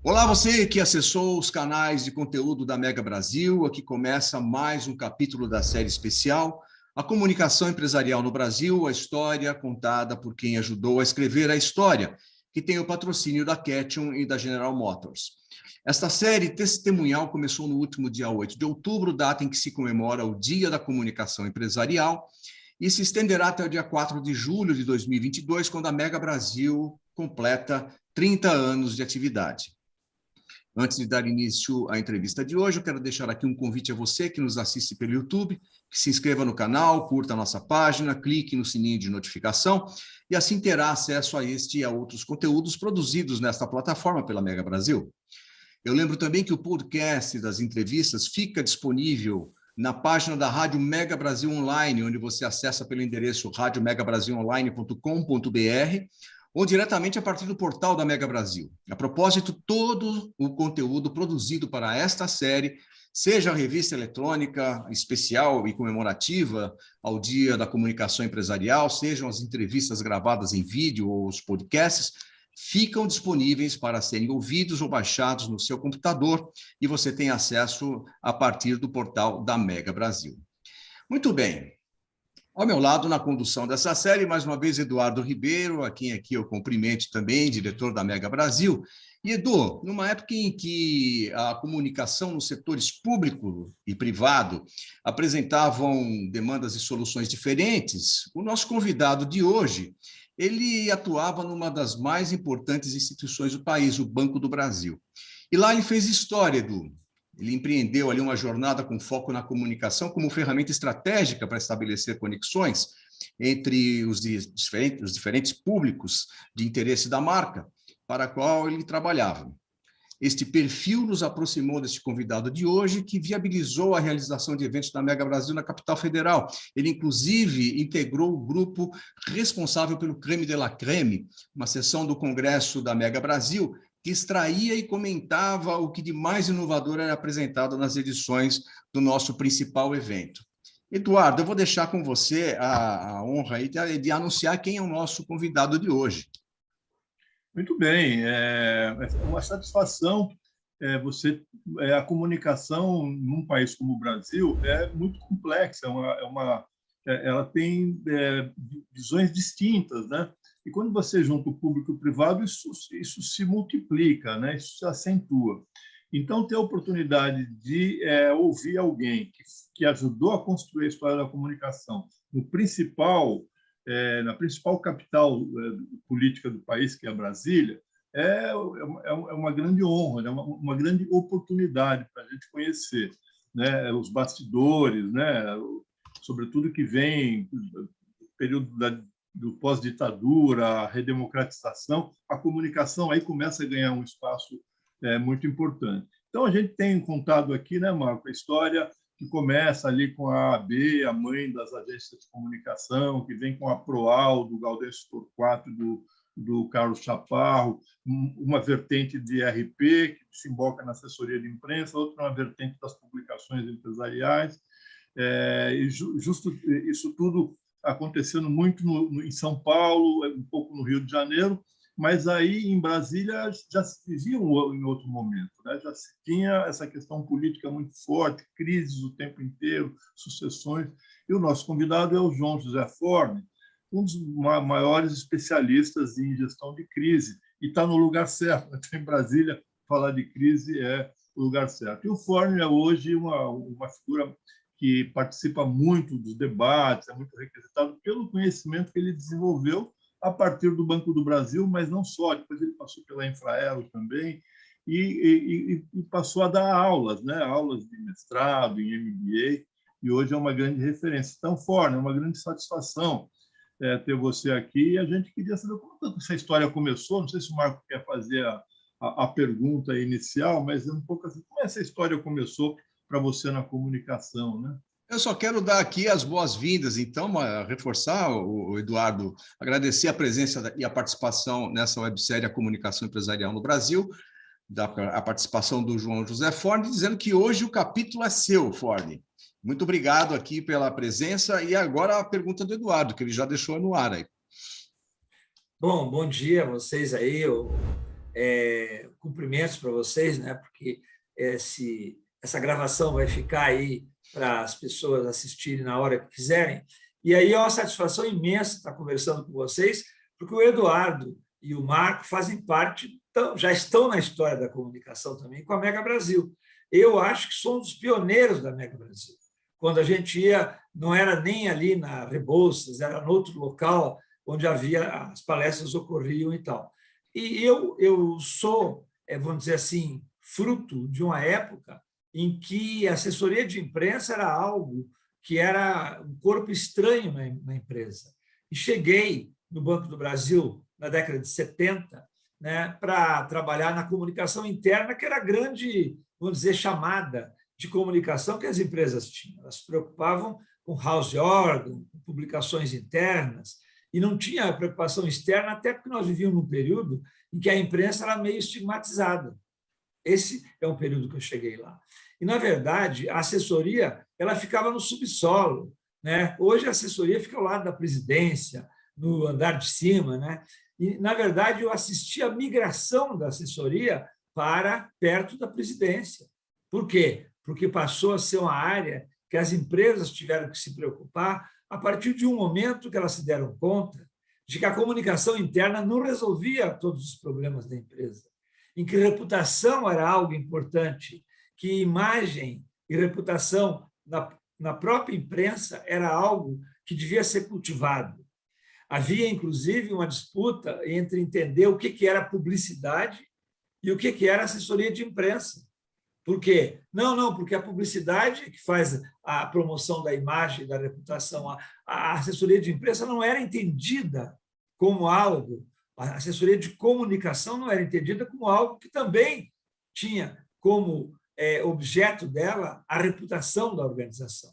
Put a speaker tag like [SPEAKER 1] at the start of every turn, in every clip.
[SPEAKER 1] Olá, você que acessou os canais de conteúdo da Mega Brasil. Aqui começa mais um capítulo da série especial, A Comunicação Empresarial no Brasil, a história contada por quem ajudou a escrever a história, que tem o patrocínio da Ketchum e da General Motors. Esta série testemunhal começou no último dia 8 de outubro, data em que se comemora o Dia da Comunicação Empresarial, e se estenderá até o dia 4 de julho de 2022, quando a Mega Brasil completa 30 anos de atividade. Antes de dar início à entrevista de hoje, eu quero deixar aqui um convite a você que nos assiste pelo YouTube, que se inscreva no canal, curta a nossa página, clique no sininho de notificação e assim terá acesso a este e a outros conteúdos produzidos nesta plataforma pela Mega Brasil. Eu lembro também que o podcast das entrevistas fica disponível na página da Rádio Mega Brasil Online, onde você acessa pelo endereço radiomegabrasilonline.com.br, ou diretamente a partir do portal da Mega Brasil. A propósito, todo o conteúdo produzido para esta série, seja a revista eletrônica especial e comemorativa ao Dia da Comunicação Empresarial, sejam as entrevistas gravadas em vídeo ou os podcasts, ficam disponíveis para serem ouvidos ou baixados no seu computador e você tem acesso a partir do portal da Mega Brasil. Muito bem. Ao meu lado, na condução dessa série, mais uma vez, Eduardo Ribeiro, a quem aqui eu cumprimento também, diretor da Mega Brasil. E, Edu, numa época em que a comunicação nos setores público e privado apresentavam demandas e soluções diferentes, o nosso convidado de hoje, ele atuava numa das mais importantes instituições do país, o Banco do Brasil. E lá ele fez história, Edu. Ele empreendeu ali uma jornada com foco na comunicação como ferramenta estratégica para estabelecer conexões entre os diferentes públicos de interesse da marca para a qual ele trabalhava. Este perfil nos aproximou deste convidado de hoje, que viabilizou a realização de eventos da Mega Brasil na capital federal. Ele, inclusive, integrou o grupo responsável pelo Creme de la Creme, uma sessão do Congresso da Mega Brasil, que extraía e comentava o que de mais inovador era apresentado nas edições do nosso principal evento. Eduardo, eu vou deixar com você a honra aí de anunciar quem é o nosso convidado de hoje.
[SPEAKER 2] Muito bem, é uma satisfação. A comunicação num país como o Brasil é muito complexa, ela tem visões distintas, né? E quando você junta o público e o privado, isso se multiplica, né? Isso se acentua. Então, ter a oportunidade de ouvir alguém que ajudou a construir a história da comunicação na principal capital política do país, que é Brasília, é uma grande honra, né? Uma grande oportunidade para a gente conhecer, né, os bastidores, né, sobretudo que vem do período do pós-ditadura, a redemocratização, a comunicação aí começa a ganhar um espaço muito importante. Então, a gente tem contado aqui, né, Marco, a história que começa ali com a AB, a mãe das agências de comunicação, que vem com a Proal, do Gaudêncio Torquato, do Carlos Chaparro, uma vertente de RP, que desemboca na assessoria de imprensa, outra uma vertente das publicações empresariais. E justo isso tudo acontecendo muito em São Paulo, um pouco no Rio de Janeiro, mas aí em Brasília já se vivia em outro momento, né? Já se tinha essa questão política muito forte, crises o tempo inteiro, sucessões. E o nosso convidado é o João José Forni, um dos maiores especialistas em gestão de crise, e está no lugar certo. Em Brasília, falar de crise é o lugar certo. E o Forni é hoje uma figura que participa muito dos debates, é muito requisitado pelo conhecimento que ele desenvolveu a partir do Banco do Brasil, mas não só. Depois ele passou pela Infraero também e passou a dar aulas, né? Aulas de mestrado, em MBA, e hoje é uma grande referência. Então, Forni, é uma grande satisfação ter você aqui. E a gente queria saber como essa história começou. Não sei se o Marco quer fazer a pergunta inicial, mas é um pouco assim, como essa história começou para você na comunicação, né?
[SPEAKER 1] Eu só quero dar aqui as boas-vindas, então, reforçar, o Eduardo, agradecer a presença e a participação nessa websérie A Comunicação Empresarial no Brasil, a participação do João José Forni, dizendo que hoje o capítulo é seu, Forni. Muito obrigado aqui pela presença. E agora a pergunta do Eduardo, que ele já deixou no ar aí.
[SPEAKER 3] Bom dia a vocês aí. cumprimentos para vocês, né? Porque essa gravação vai ficar aí para as pessoas assistirem na hora que quiserem. E aí é uma satisfação imensa estar conversando com vocês, porque o Eduardo e o Marco fazem parte, já estão na história da comunicação também com a Mega Brasil. Eu acho que somos os pioneiros da Mega Brasil. Quando a gente ia, não era nem ali na Rebouças, era em outro local onde as palestras ocorriam e tal. E eu sou, vamos dizer assim, fruto de uma época em que a assessoria de imprensa era algo que era um corpo estranho na empresa. E cheguei no Banco do Brasil, na década de 70, né, para trabalhar na comunicação interna, que era a grande, vamos dizer, chamada de comunicação que as empresas tinham. Elas se preocupavam com house organ, com publicações internas, e não tinha preocupação externa, até porque nós vivíamos num período em que a imprensa era meio estigmatizada. Esse é um período que eu cheguei lá. E, na verdade, a assessoria ela ficava no subsolo, né? Hoje a assessoria fica ao lado da presidência, no andar de cima, né? E, na verdade, eu assisti a migração da assessoria para perto da presidência. Por quê? Porque passou a ser uma área que as empresas tiveram que se preocupar a partir de um momento que elas se deram conta de que a comunicação interna não resolvia todos os problemas da empresa, em que reputação era algo importante, que imagem e reputação na própria imprensa era algo que devia ser cultivado. Havia, inclusive, uma disputa entre entender o que era publicidade e o que era assessoria de imprensa. Por quê? Não, porque a publicidade que faz a promoção da imagem e da reputação, a assessoria de imprensa não era entendida como algo, a assessoria de comunicação não era entendida como algo que também tinha como objeto dela a reputação da organização.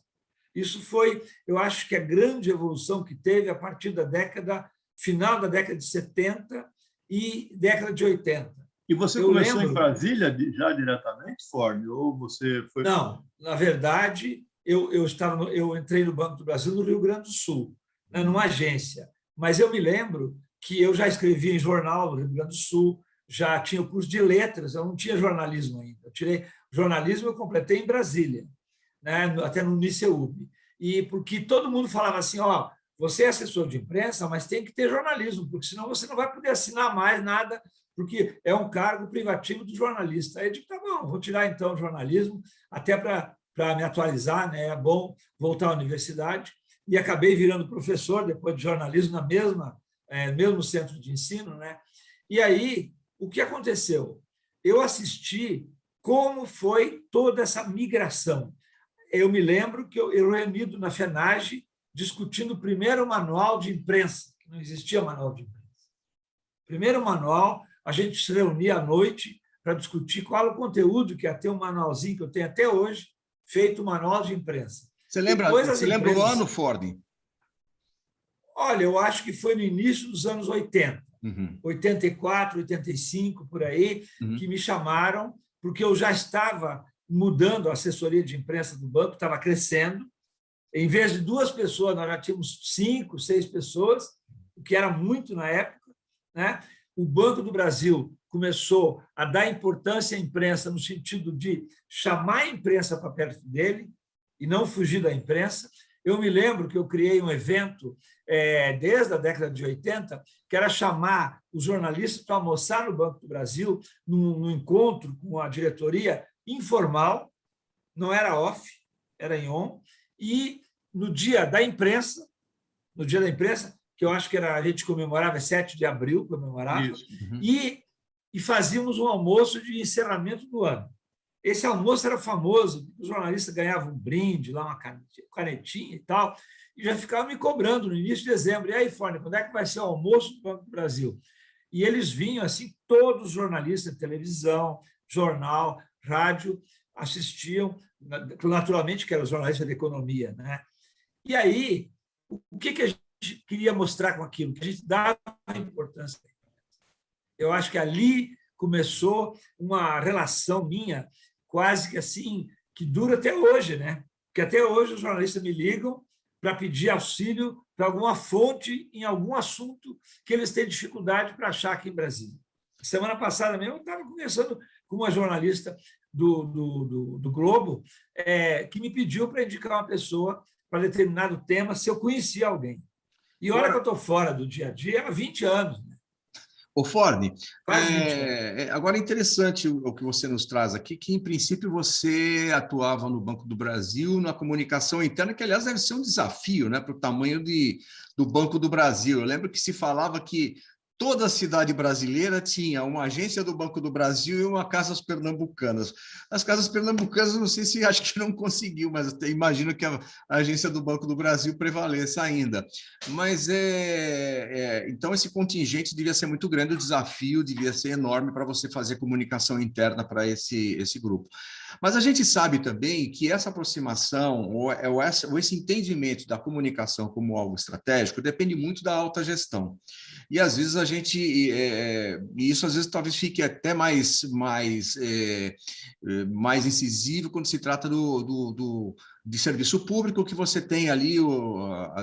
[SPEAKER 3] Isso foi, eu acho que a grande evolução que teve a partir da final da década de 70 e década de 80.
[SPEAKER 2] E você começou em Brasília já diretamente, Ford? Ou você foi...
[SPEAKER 3] Não, na verdade, eu entrei no Banco do Brasil no Rio Grande do Sul, né, numa agência. Mas eu me lembro que eu já escrevia em jornal no Rio Grande do Sul, já tinha o curso de letras, eu não tinha jornalismo ainda. Eu tirei jornalismo, eu completei em Brasília, né, até no Uniceub. E porque todo mundo falava assim, você é assessor de imprensa, mas tem que ter jornalismo, porque senão você não vai poder assinar mais nada, porque é um cargo privativo do jornalista. Aí eu digo, tá bom, vou tirar então o jornalismo, até para me atualizar, né? É bom voltar à universidade. E acabei virando professor, depois de jornalismo, no mesmo centro de ensino, né? E aí, o que aconteceu? Eu assisti como foi toda essa migração. Eu me lembro que eu reunido na FENAGE, discutindo o primeiro manual de imprensa, que não existia manual de imprensa. Primeiro manual, a gente se reunia à noite para discutir qual o conteúdo que ia ter um manualzinho que eu tenho até hoje, feito o manual de imprensa.
[SPEAKER 1] Você lembra o ano, Ford?
[SPEAKER 3] Olha, eu acho que foi no início dos anos 80, 84, 85, por aí, que me chamaram, porque eu já estava mudando a assessoria de imprensa do banco, estava crescendo. Em vez de 2 pessoas, nós já tínhamos 5, 6 pessoas, o que era muito na época, né? O Banco do Brasil começou a dar importância à imprensa no sentido de chamar a imprensa para perto dele e não fugir da imprensa. Eu me lembro que eu criei um evento desde a década de 80, que era chamar os jornalistas para almoçar no Banco do Brasil, num encontro com a diretoria informal, não era off, era em on, e no dia da imprensa, que eu acho que a gente comemorava, 7 de abril, comemorava, e fazíamos um almoço de encerramento do ano. Esse almoço era famoso, os jornalistas ganhavam um brinde, lá uma canetinha e tal, e já ficavam me cobrando no início de dezembro. E aí, Fórnia, quando é que vai ser o almoço do Banco do Brasil? E eles vinham, assim, todos os jornalistas de televisão, jornal, rádio, assistiam, naturalmente, que eram os jornalistas de economia, né? E aí, o que a gente queria mostrar com aquilo? Que a gente dava importância. Eu acho que ali começou uma relação minha, quase que assim, que dura até hoje, né? Porque até hoje os jornalistas me ligam para pedir auxílio para alguma fonte em algum assunto que eles têm dificuldade para achar aqui em Brasília. Semana passada mesmo, eu estava conversando com uma jornalista do Globo, que me pediu para indicar uma pessoa para determinado tema, se eu conhecia alguém. E olha que eu estou fora do dia a dia há 20 anos. Né?
[SPEAKER 1] Ô, Forni,
[SPEAKER 3] Quase 20 anos.
[SPEAKER 1] agora é interessante o que você nos traz aqui, que, em princípio, você atuava no Banco do Brasil, na comunicação interna, que, aliás, deve ser um desafio, né, para o tamanho do Banco do Brasil. Eu lembro que se falava que toda cidade brasileira tinha uma agência do Banco do Brasil e uma Casas Pernambucanas. As Casas Pernambucanas, não sei se acho que não conseguiu, mas imagino que a agência do Banco do Brasil prevaleça ainda. Mas então esse contingente devia ser muito grande, o desafio devia ser enorme para você fazer comunicação interna para esse grupo. Mas a gente sabe também que essa aproximação ou esse entendimento da comunicação como algo estratégico depende muito da alta gestão. E às vezes isso às vezes talvez fique até mais incisivo quando se trata de serviço público, que você tem ali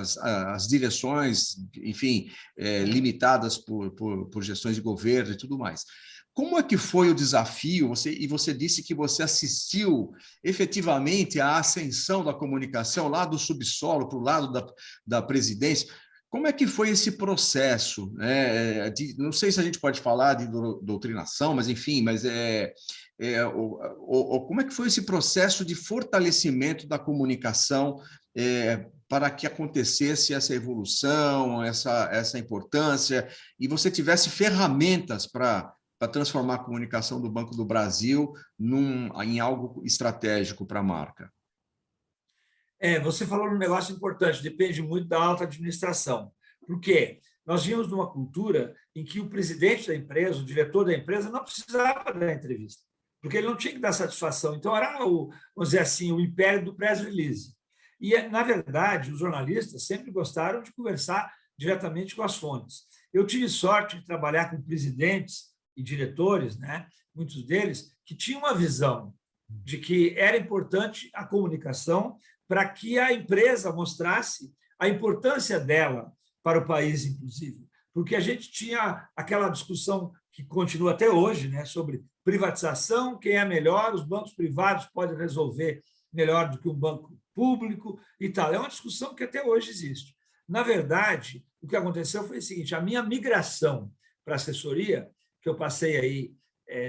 [SPEAKER 1] as direções, enfim, limitadas por gestões de governo e tudo mais. Como é que foi o desafio? Você disse que você assistiu efetivamente à ascensão da comunicação lá do subsolo para o lado da presidência. Como é que foi esse processo? Não sei se a gente pode falar de doutrinação, mas enfim, como é que foi esse processo de fortalecimento da comunicação para que acontecesse essa evolução, essa importância, e você tivesse ferramentas para transformar a comunicação do Banco do Brasil em algo estratégico para a marca?
[SPEAKER 3] Você falou num negócio importante, depende muito da alta administração. Por quê? Nós vínhamos numa cultura em que o presidente da empresa, o diretor da empresa, não precisava dar entrevista, porque ele não tinha que dar satisfação. Então, era, vamos dizer assim, o império do press release. E, na verdade, os jornalistas sempre gostaram de conversar diretamente com as fontes. Eu tive sorte de trabalhar com presidentes e diretores, né, muitos deles, que tinham uma visão de que era importante a comunicação para que a empresa mostrasse a importância dela para o país, inclusive. Porque a gente tinha aquela discussão que continua até hoje, né, sobre privatização, quem é melhor, os bancos privados podem resolver melhor do que um banco público e tal. É uma discussão que até hoje existe. Na verdade, o que aconteceu foi o seguinte: a minha migração para a assessoria, que eu passei aí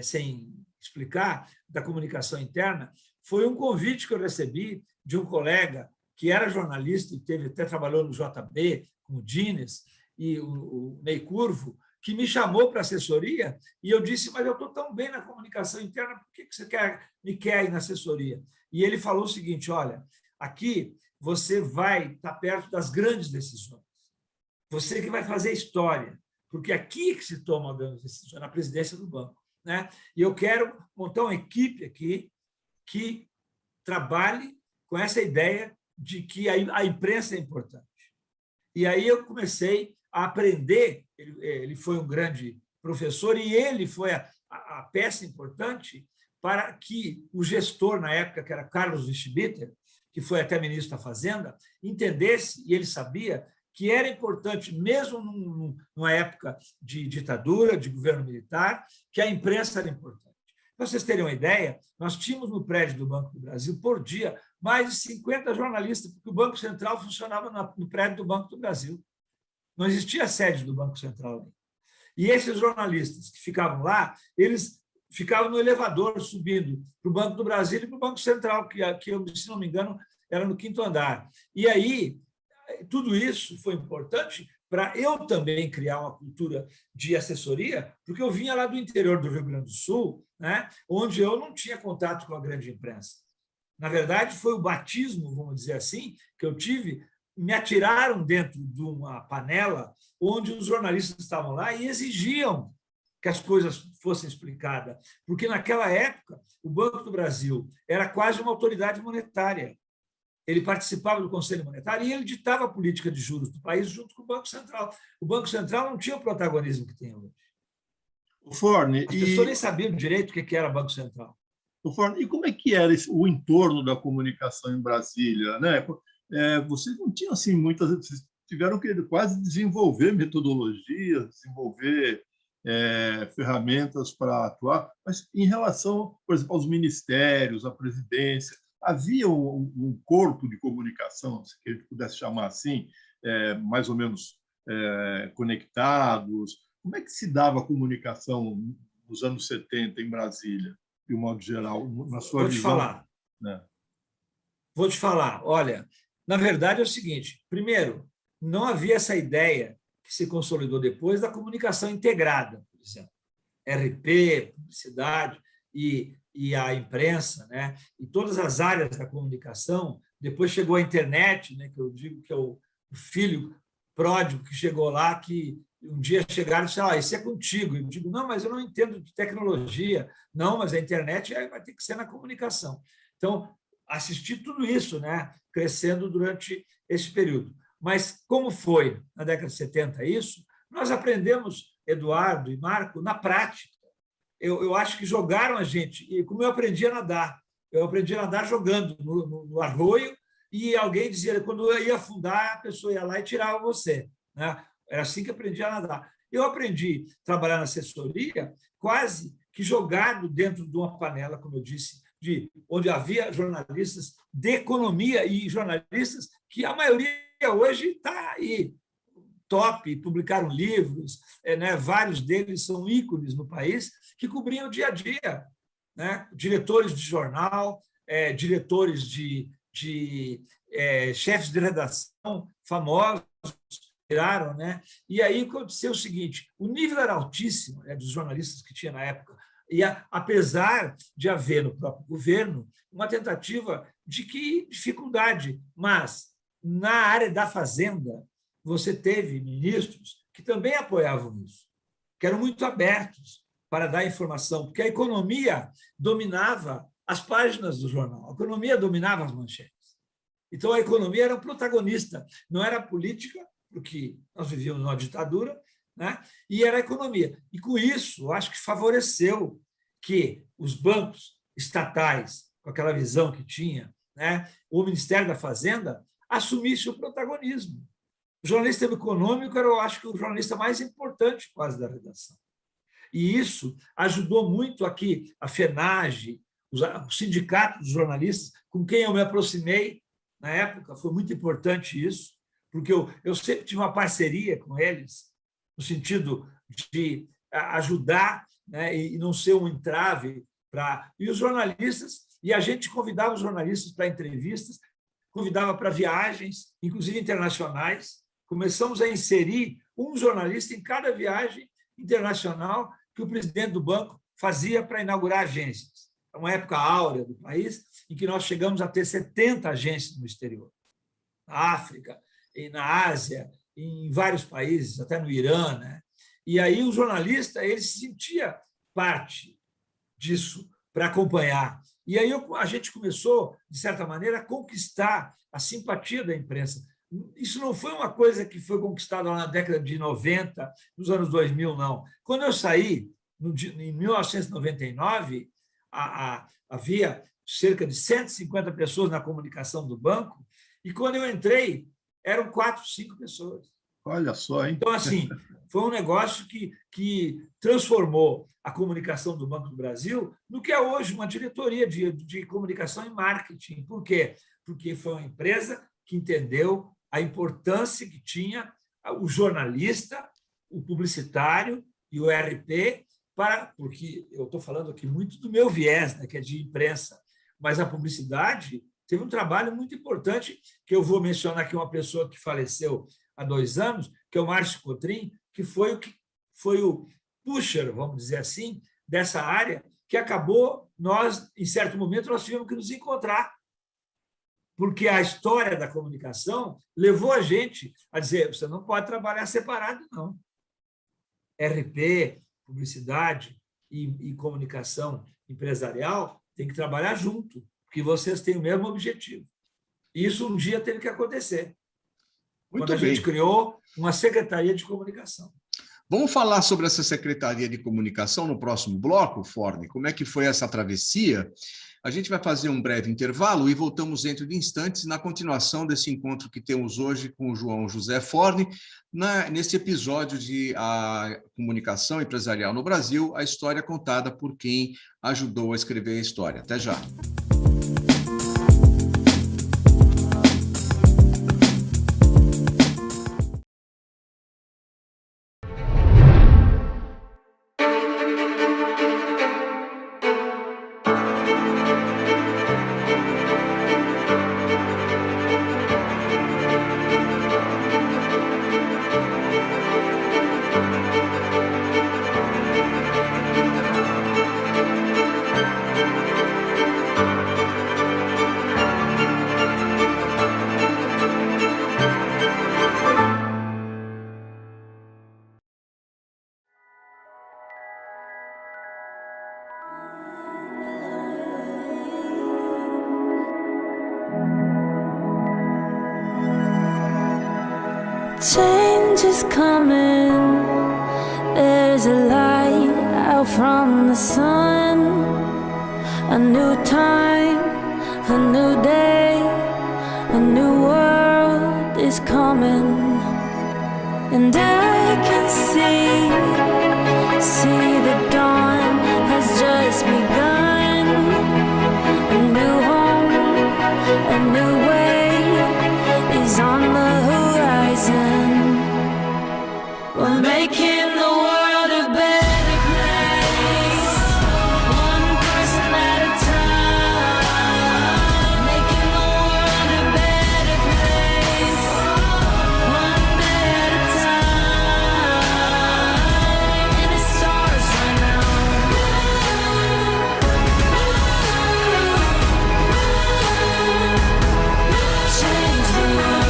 [SPEAKER 3] sem explicar, da comunicação interna, foi um convite que eu recebi de um colega que era jornalista e até trabalhou no JB, com o Dines e o Ney Curvo, que me chamou para a assessoria, e eu disse: mas eu estou tão bem na comunicação interna, por que você me quer aí na assessoria? E ele falou o seguinte: olha, aqui você vai estar perto das grandes decisões, você que vai fazer história, porque aqui que se toma grandes decisões, na presidência do banco. Né? E eu quero montar uma equipe aqui que trabalhe com essa ideia de que a imprensa é importante. E aí eu comecei a aprender. Ele foi um grande professor e ele foi a peça importante para que o gestor, na época, que era Carlos Wischbiter, que foi até ministro da Fazenda, entendesse, e ele sabia, que era importante, mesmo numa época de ditadura, de governo militar, que a imprensa era importante. Para vocês terem uma ideia, nós tínhamos no prédio do Banco do Brasil, por dia, mais de 50 jornalistas, porque o Banco Central funcionava no prédio do Banco do Brasil. Não existia sede do Banco Central. E esses jornalistas que ficavam lá, eles ficavam no elevador, subindo para o Banco do Brasil e para o Banco Central, que, se não me engano, era no 5º andar. E aí, tudo isso foi importante para eu também criar uma cultura de assessoria, porque eu vinha lá do interior do Rio Grande do Sul, né, onde eu não tinha contato com a grande imprensa. Na verdade, foi o batismo, vamos dizer assim, que eu tive. Me atiraram dentro de uma panela onde os jornalistas estavam lá e exigiam que as coisas fossem explicadas, porque naquela época o Banco do Brasil era quase uma autoridade monetária. Ele participava do Conselho Monetário e ele ditava a política de juros do país junto com o Banco Central. O Banco Central não tinha o protagonismo que tem hoje.
[SPEAKER 2] Forni,
[SPEAKER 3] as pessoas nem sabiam direito o que era Banco Central.
[SPEAKER 2] Forni, e como é que era o entorno da comunicação em Brasília, né? Vocês não tinham assim muitas, vocês tiveram que quase desenvolver metodologias, desenvolver ferramentas para atuar, mas em relação, por exemplo, aos ministérios, à presidência, havia um corpo de comunicação, se a gente pudesse chamar assim, mais ou menos conectados. Como é que se dava a comunicação nos anos 70 em Brasília, de um modo geral, na sua visão?
[SPEAKER 3] Vou te falar. Olha, na verdade é o seguinte: primeiro, não havia essa ideia que se consolidou depois da comunicação integrada, por exemplo, RP, publicidade e a imprensa, né? E todas as áreas da comunicação. Depois chegou a internet, né? Que eu digo que é o filho pródigo que chegou lá, que um dia chegaram e disseram: isso é contigo. Eu digo: não, mas eu não entendo de tecnologia. Não, mas a internet vai ter que ser na comunicação. Então, assisti tudo isso, né? Crescendo durante esse período. Mas como foi na década de 70 isso, nós aprendemos, Eduardo e Marco, na prática. Eu acho que jogaram a gente, e como eu aprendi a nadar. Eu aprendi a nadar jogando no arroio, e alguém dizia, quando eu ia afundar, a pessoa ia lá e tirava você, né? Era assim que eu aprendi a nadar. Eu aprendi a trabalhar na assessoria quase que jogado dentro de uma panela, como eu disse, onde havia jornalistas de economia e jornalistas que a maioria hoje está aí, top, publicaram livros, né? Vários deles são ícones no país, que cobriam o dia a dia, né? Diretores de jornal, diretores chefes de redação famosos, viraram, né? E aí aconteceu o seguinte: o nível era altíssimo, né, dos jornalistas que tinha na época, e apesar de haver no próprio governo uma tentativa de que dificuldade, mas na área da fazenda você teve ministros que também apoiavam isso, que eram muito abertos para dar informação, porque a economia dominava as páginas do jornal, a economia dominava as manchetes. Então, a economia era um protagonista, não era a política, porque nós vivíamos numa ditadura, né? E era a economia. E, com isso, acho que favoreceu que os bancos estatais, com aquela visão que tinha, né, o Ministério da Fazenda, assumisse o protagonismo. O jornalista econômico era, eu acho, que o jornalista mais importante quase da redação. E isso ajudou muito aqui a FENAGE, o sindicato dos jornalistas, com quem eu me aproximei na época, foi muito importante isso, porque eu sempre tive uma parceria com eles, no sentido de ajudar, né, e não ser um entrave para... E os jornalistas, e a gente convidava os jornalistas para entrevistas, convidava para viagens, inclusive internacionais. Começamos a inserir um jornalista em cada viagem internacional que o presidente do banco fazia para inaugurar agências. É uma época áurea do país, em que nós chegamos a ter 70 agências no exterior, na África, e na Ásia, em vários países, até no Irã, né? E aí o jornalista ele se sentia parte disso para acompanhar. E aí a gente começou, de certa maneira, a conquistar a simpatia da imprensa. Isso não foi uma coisa que foi conquistada lá na década de 90, nos anos 2000, não. Quando eu saí, em 1999, havia cerca de 150 pessoas na comunicação do banco, e quando eu entrei, eram 4, 5 pessoas.
[SPEAKER 2] Olha só, hein?
[SPEAKER 3] Então, assim, foi um negócio que transformou a comunicação do Banco do Brasil no que é hoje uma diretoria de comunicação e marketing. Por quê? Porque foi uma empresa que entendeu a importância que tinha o jornalista, o publicitário e o RP, porque eu estou falando aqui muito do meu viés, né, que é de imprensa, mas a publicidade teve um trabalho muito importante, que eu vou mencionar aqui uma pessoa que faleceu há 2 anos, que é o Márcio Cotrim, que foi o pusher, vamos dizer assim, dessa área, que acabou, em certo momento, nós tivemos que nos encontrar, porque a história da comunicação levou a gente a dizer: você não pode trabalhar separado, não. RP, publicidade e comunicação empresarial tem que trabalhar junto, porque vocês têm o mesmo objetivo. E isso um dia teve que acontecer, quando a gente criou uma secretaria de comunicação.
[SPEAKER 1] Vamos falar sobre essa Secretaria de Comunicação no próximo bloco, Forni? Como é que foi essa travessia? A gente vai fazer um breve intervalo e voltamos dentro de instantes na continuação desse encontro que temos hoje com o João José Forni, nesse episódio de A Comunicação Empresarial no Brasil, a história contada por quem ajudou a escrever a história. Até já.
[SPEAKER 4] Change is coming, there's a light out from the sun. A new time, a new day, a new world is coming. And I can see the dawn has just begun. A new home, a new way is on the horizon. We're making the world a better place, one person at a time. Making the world a better place, one day at a time. And it starts right now. Change the world.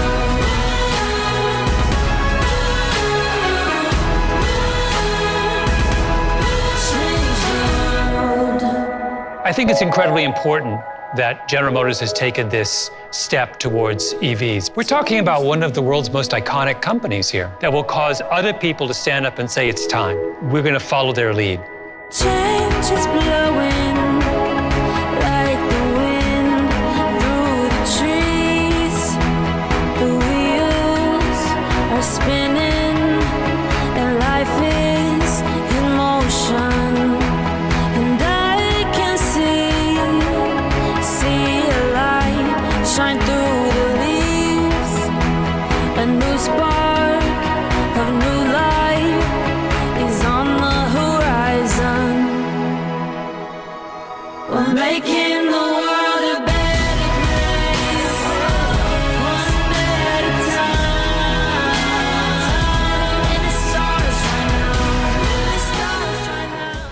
[SPEAKER 5] I think it's incredibly important that General Motors has taken this step towards EVs. We're talking about one of the world's most iconic companies here that will cause other people to stand up and say it's time. We're going to follow their lead.
[SPEAKER 4] Change is blowing like the wind through the trees. The wheels are spinning and life is in motion. And I can see a light shine through the leaves. A new spark of new life is on the horizon. We're making the world a better place, one day at a time. And it starts right now. It starts right now.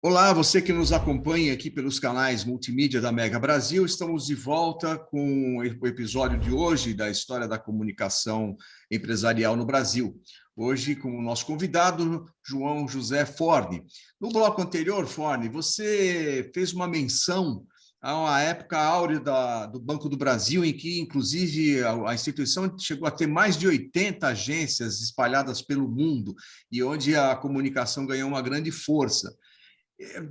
[SPEAKER 1] Olá, você que nos acompanha aqui pelos canais multimídia da Mega Brasil, estamos de volta com o episódio de hoje da história da comunicação empresarial no Brasil. Hoje com o nosso convidado, João José Forni. No bloco anterior, Forni, você fez uma menção a uma época áurea do Banco do Brasil, em que, inclusive, a instituição chegou a ter mais de 80 agências espalhadas pelo mundo e onde a comunicação ganhou uma grande força.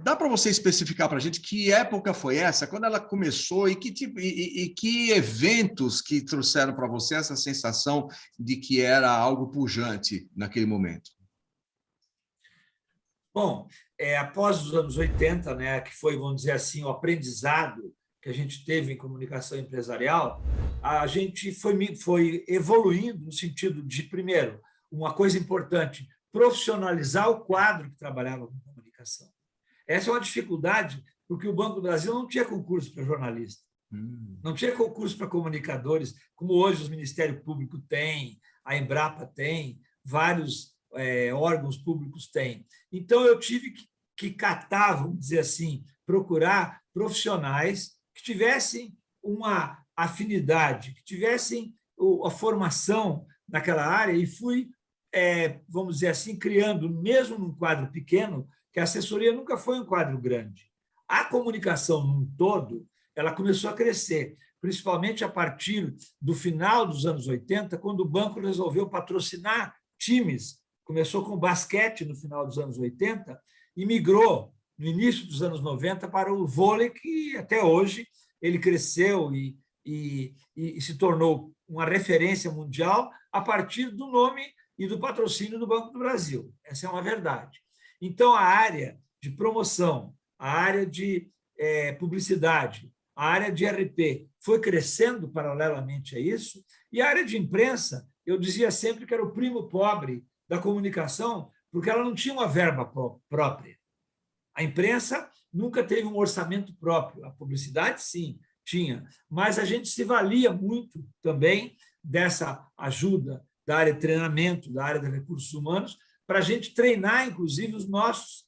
[SPEAKER 1] Dá para você especificar para a gente que época foi essa, quando ela começou e que eventos que trouxeram para você essa sensação de que era algo pujante naquele momento?
[SPEAKER 3] Bom, após os anos 80, né, que foi, vamos dizer assim, o aprendizado que a gente teve em comunicação empresarial, a gente foi evoluindo no sentido de, primeiro, uma coisa importante, profissionalizar o quadro que trabalhava com comunicação. Essa é uma dificuldade, porque o Banco do Brasil não tinha concurso para jornalista, não tinha concurso para comunicadores, como hoje o Ministério Público tem, a Embrapa tem, vários órgãos públicos têm. Então, eu tive que catar, vamos dizer assim, procurar profissionais que tivessem uma afinidade, que tivessem a formação naquela área e fui, vamos dizer assim, criando, mesmo num quadro pequeno, que a assessoria nunca foi um quadro grande. A comunicação num todo, ela começou a crescer, principalmente a partir do final dos anos 80, quando o banco resolveu patrocinar times. Começou com basquete no final dos anos 80 e migrou no início dos anos 90 para o vôlei, que até hoje ele cresceu e se tornou uma referência mundial a partir do nome e do patrocínio do Banco do Brasil. Essa é uma verdade. Então, a área de promoção, a área de publicidade, a área de RP foi crescendo paralelamente a isso, e a área de imprensa, eu dizia sempre que era o primo pobre da comunicação, porque ela não tinha uma verba própria. A imprensa nunca teve um orçamento próprio, a publicidade, sim, tinha, mas a gente se valia muito também dessa ajuda da área de treinamento, da área de recursos humanos, para a gente treinar, inclusive, os nossos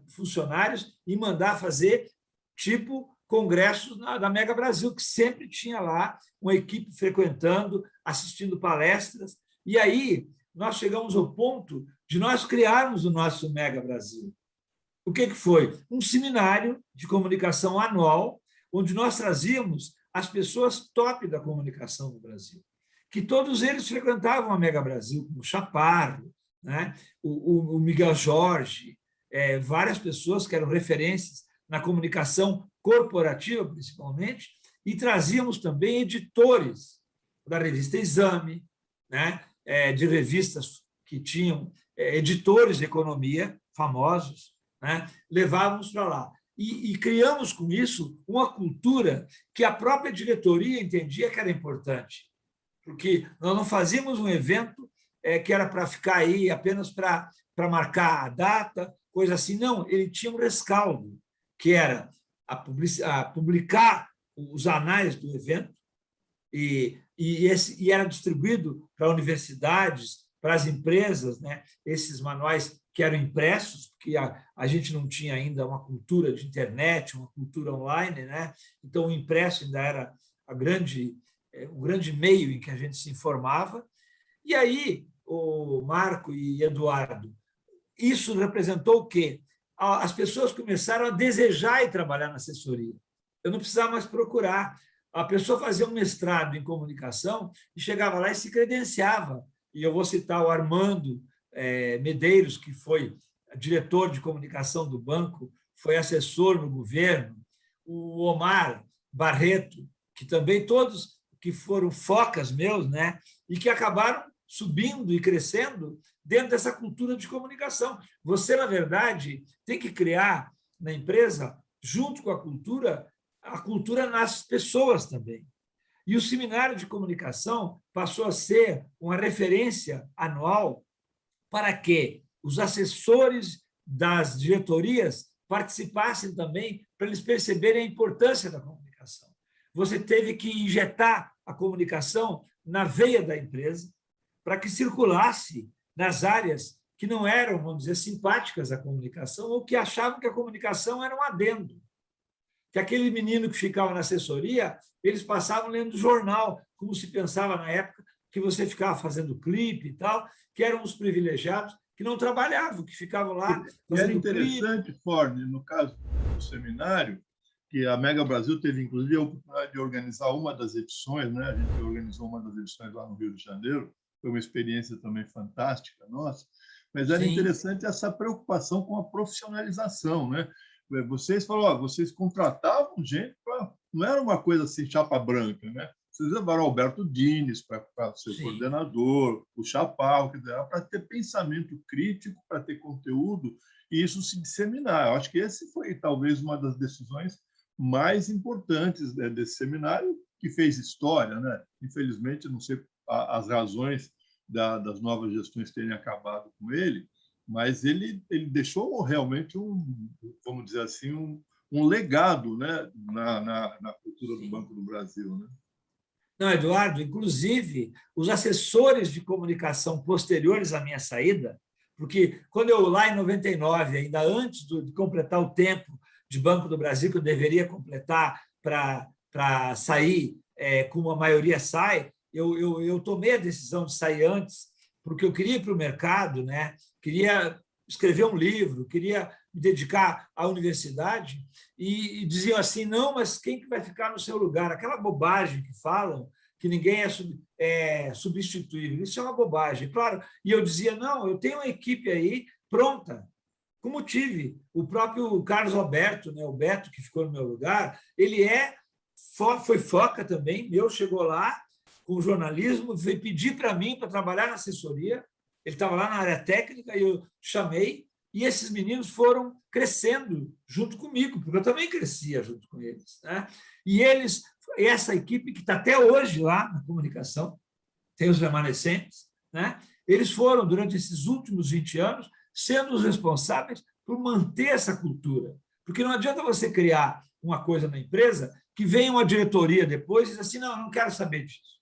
[SPEAKER 3] funcionários e mandar fazer tipo congressos da Mega Brasil, que sempre tinha lá uma equipe frequentando, assistindo palestras. E aí nós chegamos ao ponto de nós criarmos o nosso Mega Brasil. O que foi? Um seminário de comunicação anual, onde nós trazíamos as pessoas top da comunicação no Brasil, que todos eles frequentavam a Mega Brasil, como o Chaparro, né? o Miguel Jorge, várias pessoas que eram referências na comunicação corporativa, principalmente, e trazíamos também editores da revista Exame, né? De revistas que tinham editores de economia famosos, né? Levávamos para lá. E criamos com isso uma cultura que a própria diretoria entendia que era importante, porque nós não fazíamos um evento que era para ficar aí apenas para marcar a data, coisa assim. Não, ele tinha um rescaldo, que era a publicar os anais do evento, e era distribuído para universidades, para as empresas, né? Esses manuais que eram impressos, porque a gente não tinha ainda uma cultura de internet, uma cultura online, né? Então o impresso ainda era o grande meio em que a gente se informava. E aí, o Marco e Eduardo, isso representou o quê? As pessoas começaram a desejar ir trabalhar na assessoria. Eu não precisava mais procurar. A pessoa fazia um mestrado em comunicação e chegava lá e se credenciava. E eu vou citar o Armando Medeiros, que foi diretor de comunicação do banco, foi assessor no governo, o Omar Barreto, que também todos que foram focas meus, né? E que acabaram subindo e crescendo dentro dessa cultura de comunicação. Você, na verdade, tem que criar na empresa, junto com a cultura nas pessoas também. E o seminário de comunicação passou a ser uma referência anual para que os assessores das diretorias participassem também, para eles perceberem a importância da comunicação. Você teve que injetar a comunicação na veia da empresa para que circulasse nas áreas que não eram, vamos dizer, simpáticas à comunicação ou que achavam que a comunicação era um adendo. Que aquele menino que ficava na assessoria, eles passavam lendo jornal, como se pensava na época que você ficava fazendo clipe e tal, que eram os privilegiados que não trabalhavam, que ficavam lá fazendo
[SPEAKER 2] clipe. É interessante, Ford, no caso do seminário, que a Mega Brasil teve, inclusive, a oportunidade de organizar uma das edições, né? A gente organizou uma das edições lá no Rio de Janeiro, foi uma experiência também fantástica nossa, mas era interessante essa preocupação com a profissionalização, né? Vocês falaram, vocês contratavam gente para... Não era uma coisa assim, chapa branca, né? Vocês levaram o Alberto Dines para ser coordenador, o Chaparro, para ter pensamento crítico, para ter conteúdo, e isso se disseminar. Eu acho que esse foi, talvez, uma das decisões mais importantes desse seminário, que fez história, né? Infelizmente, não sei as razões das novas gestões terem acabado com ele, mas ele deixou realmente vamos dizer assim, um legado, né, na cultura do Banco do Brasil, né?
[SPEAKER 3] Não, Eduardo, inclusive, os assessores de comunicação posteriores à minha saída, porque quando eu, lá em 99, ainda antes de completar o tempo de Banco do Brasil, que eu deveria completar para sair como a maioria sai, eu tomei a decisão de sair antes, porque eu queria ir para o mercado, né? Queria escrever um livro, queria me dedicar à universidade, e diziam assim, não, mas quem que vai ficar no seu lugar? Aquela bobagem que falam, que ninguém é substituível. Isso é uma bobagem, claro. E eu dizia, não, eu tenho uma equipe aí pronta, como tive. O próprio Carlos Alberto, né, o Beto, que ficou no meu lugar, ele foi foca também, chegou lá com o jornalismo, veio pedir para mim para trabalhar na assessoria, ele estava lá na área técnica, e eu chamei, e esses meninos foram crescendo junto comigo, porque eu também crescia junto com eles, né? E essa equipe que está até hoje lá na comunicação, tem os remanescentes, né? Eles foram, durante esses últimos 20 anos, sendo os responsáveis por manter essa cultura. Porque não adianta você criar uma coisa na empresa que venha uma diretoria depois e diz assim, não, eu não quero saber disso.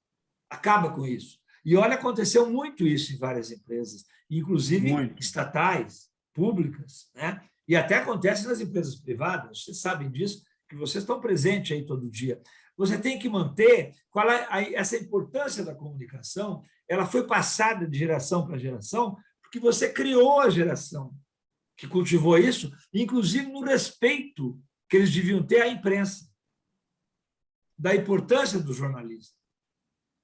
[SPEAKER 3] Acaba com isso. E olha, aconteceu muito isso em várias empresas, inclusive estatais, públicas, né? E até acontece nas empresas privadas, vocês sabem disso, que vocês estão presentes aí todo dia. Você tem que manter essa importância da comunicação, ela foi passada de geração para geração, porque você criou a geração que cultivou isso, inclusive no respeito que eles deviam ter à imprensa, da importância do jornalismo,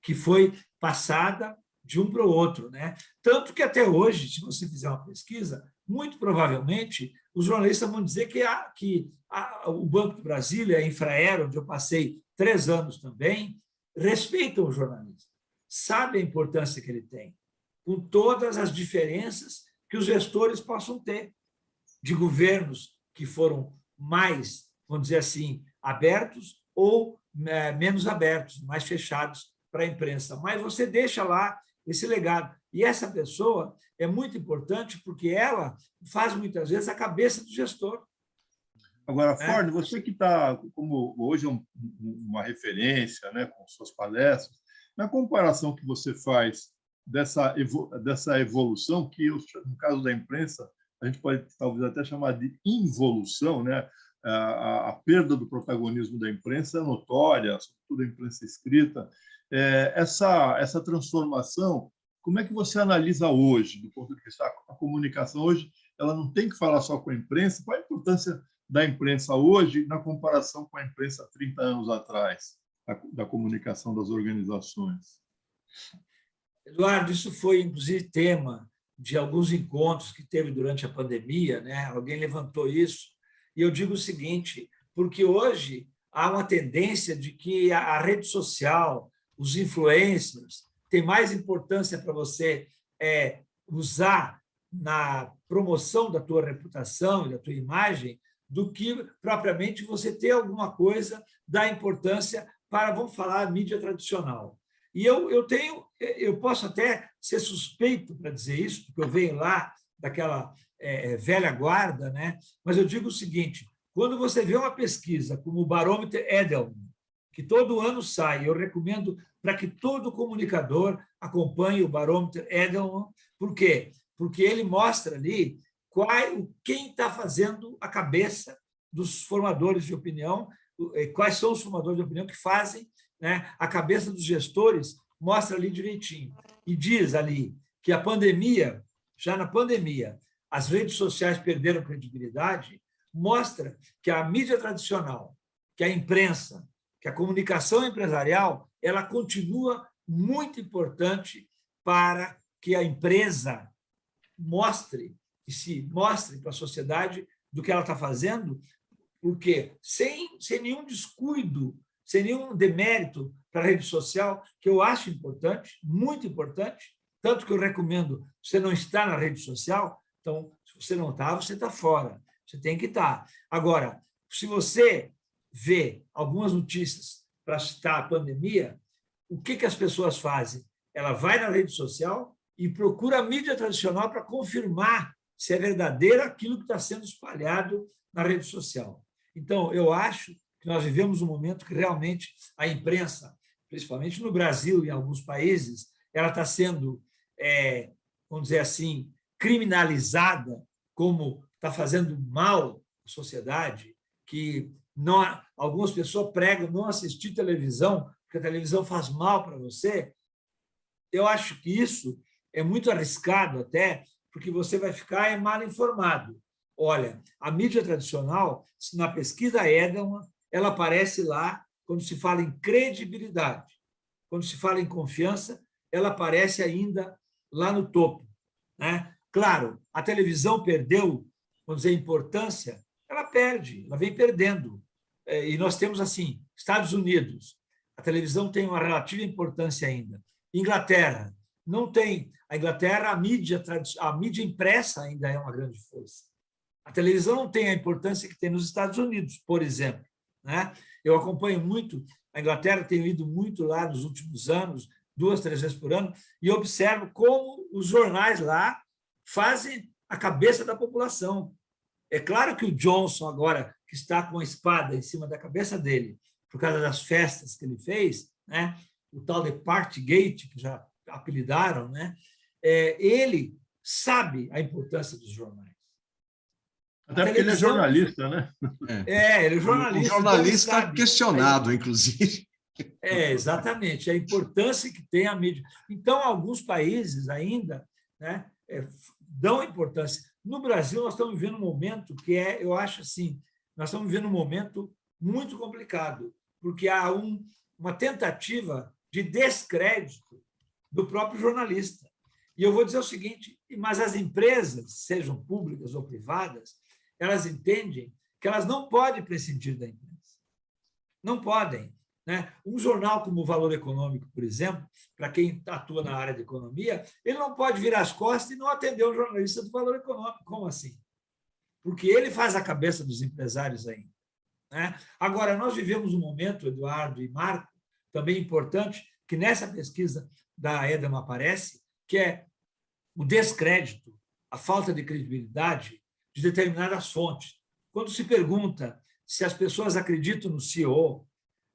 [SPEAKER 3] que foi passada de um para o outro, né? Tanto que até hoje, se você fizer uma pesquisa, muito provavelmente os jornalistas vão dizer que o Banco do Brasil e a Infraero, onde eu passei 3 anos também, respeitam o jornalista, sabem a importância que ele tem, com todas as diferenças que os gestores possam ter, de governos que foram mais, vamos dizer assim, abertos ou menos abertos, mais fechados para a imprensa. Mas você deixa lá esse legado. E essa pessoa é muito importante porque ela faz, muitas vezes, a cabeça do gestor.
[SPEAKER 2] Agora, Ford, você que está, como hoje, uma referência, né, com suas palestras, na comparação que você faz dessa evolução, que, no caso da imprensa, a gente pode talvez até chamar de involução, né? A perda do protagonismo da imprensa é notória, sobretudo a imprensa escrita. Essa transformação, como é que você analisa hoje, do ponto de vista da comunicação hoje? Ela não tem que falar só com a imprensa. Qual a importância da imprensa hoje na comparação com a imprensa 30 anos atrás, da comunicação das organizações?
[SPEAKER 3] Eduardo, isso foi, inclusive, tema de alguns encontros que teve durante a pandemia, né? Alguém levantou isso, e eu digo o seguinte, porque hoje há uma tendência de que a rede social, os influencers, tem mais importância para você usar na promoção da tua reputação e da tua imagem do que propriamente você ter alguma coisa da importância para, vamos falar, mídia tradicional. E eu posso até ser suspeito para dizer isso, porque eu venho lá daquela velha guarda, né? Mas eu digo o seguinte, quando você vê uma pesquisa como o Barômetro Edelman, que todo ano sai, eu recomendo para que todo comunicador acompanhe o Barômetro Edelman. Por quê? Porque ele mostra ali quem está fazendo a cabeça dos formadores de opinião, quais são os formadores de opinião que fazem, né, a cabeça dos gestores, mostra ali direitinho. E diz ali que a pandemia, já na pandemia, as redes sociais perderam credibilidade, mostra que a mídia tradicional, que a imprensa, que a comunicação empresarial, ela continua muito importante para que a empresa se mostre para a sociedade do que ela está fazendo, porque sem nenhum descuido, sem nenhum demérito para a rede social, que eu acho importante, muito importante, tanto que eu recomendo, você não está na rede social, então, se você não está, você está fora, você tem que estar. Agora, se você vê algumas notícias para citar a pandemia, o que as pessoas fazem? Ela vai na rede social e procura a mídia tradicional para confirmar se é verdadeiro aquilo que está sendo espalhado na rede social. Então, eu acho que nós vivemos um momento que realmente a imprensa, principalmente no Brasil e em alguns países, ela está sendo, vamos dizer assim, criminalizada, como está fazendo mal à sociedade, que algumas pessoas pregam não assistir televisão, porque a televisão faz mal para você. Eu acho que isso é muito arriscado até, porque você vai ficar mal informado. Olha, a mídia tradicional, na pesquisa Edelman, ela aparece lá quando se fala em credibilidade. Quando se fala em confiança, ela aparece ainda lá no topo, né? Claro, a televisão perdeu, vamos dizer, importância, ela perde, ela vem perdendo. E nós temos, assim, Estados Unidos, a televisão tem uma relativa importância ainda. Inglaterra, não tem. A Inglaterra, a mídia impressa ainda é uma grande força. A televisão não tem a importância que tem nos Estados Unidos, por exemplo, né? Eu acompanho muito a Inglaterra, tenho ido muito lá nos últimos anos, 2, 3 vezes por ano, e observo como os jornais lá fazem a cabeça da população. É claro que o Johnson, agora, que está com a espada em cima da cabeça dele, por causa das festas que ele fez, né? O tal de Partygate, que já apelidaram, né? Ele sabe a importância dos jornais.
[SPEAKER 2] Até porque ele é jornalista, né?
[SPEAKER 3] Ele é jornalista.
[SPEAKER 1] O jornalista questionado, inclusive.
[SPEAKER 3] Exatamente, a importância que tem a mídia. Então, alguns países ainda, né, dão importância. No Brasil, nós estamos vivendo um momento que eu acho assim, nós estamos vivendo um momento muito complicado, porque há uma tentativa de descrédito do próprio jornalista. E eu vou dizer o seguinte, mas as empresas, sejam públicas ou privadas, elas entendem que elas não podem prescindir da imprensa. Não podem, né? Um jornal como o Valor Econômico, por exemplo, para quem atua na área de economia, ele não pode virar as costas e não atender um jornalista do Valor Econômico. Como assim? Porque ele faz a cabeça dos empresários ainda, né? Agora, nós vivemos um momento, Eduardo e Marco, também importante, que nessa pesquisa da Edelman aparece, que é o descrédito, a falta de credibilidade de determinadas fontes. Quando se pergunta se as pessoas acreditam no CEO,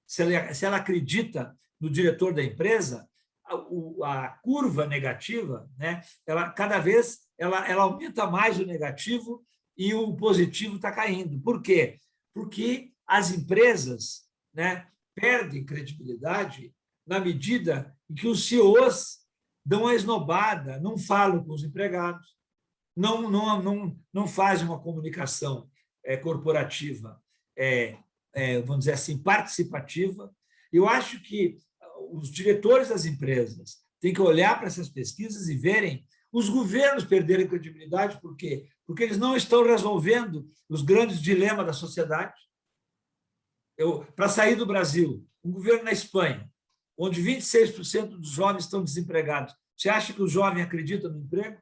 [SPEAKER 3] se ela acredita no diretor da empresa, a curva negativa, né, cada vez ela aumenta mais o negativo e o positivo está caindo. Por quê? Porque as empresas, né, perdem credibilidade na medida em que os CEOs dão a esnobada, não falam com os empregados, não fazem uma comunicação corporativa, vamos dizer assim, participativa. Eu acho que os diretores das empresas têm que olhar para essas pesquisas e verem os governos perderem credibilidade. Por quê? Porque eles não estão resolvendo os grandes dilemas da sociedade. Para sair do Brasil, um governo na Espanha, onde 26% dos jovens estão desempregados, você acha que o jovem acredita no emprego?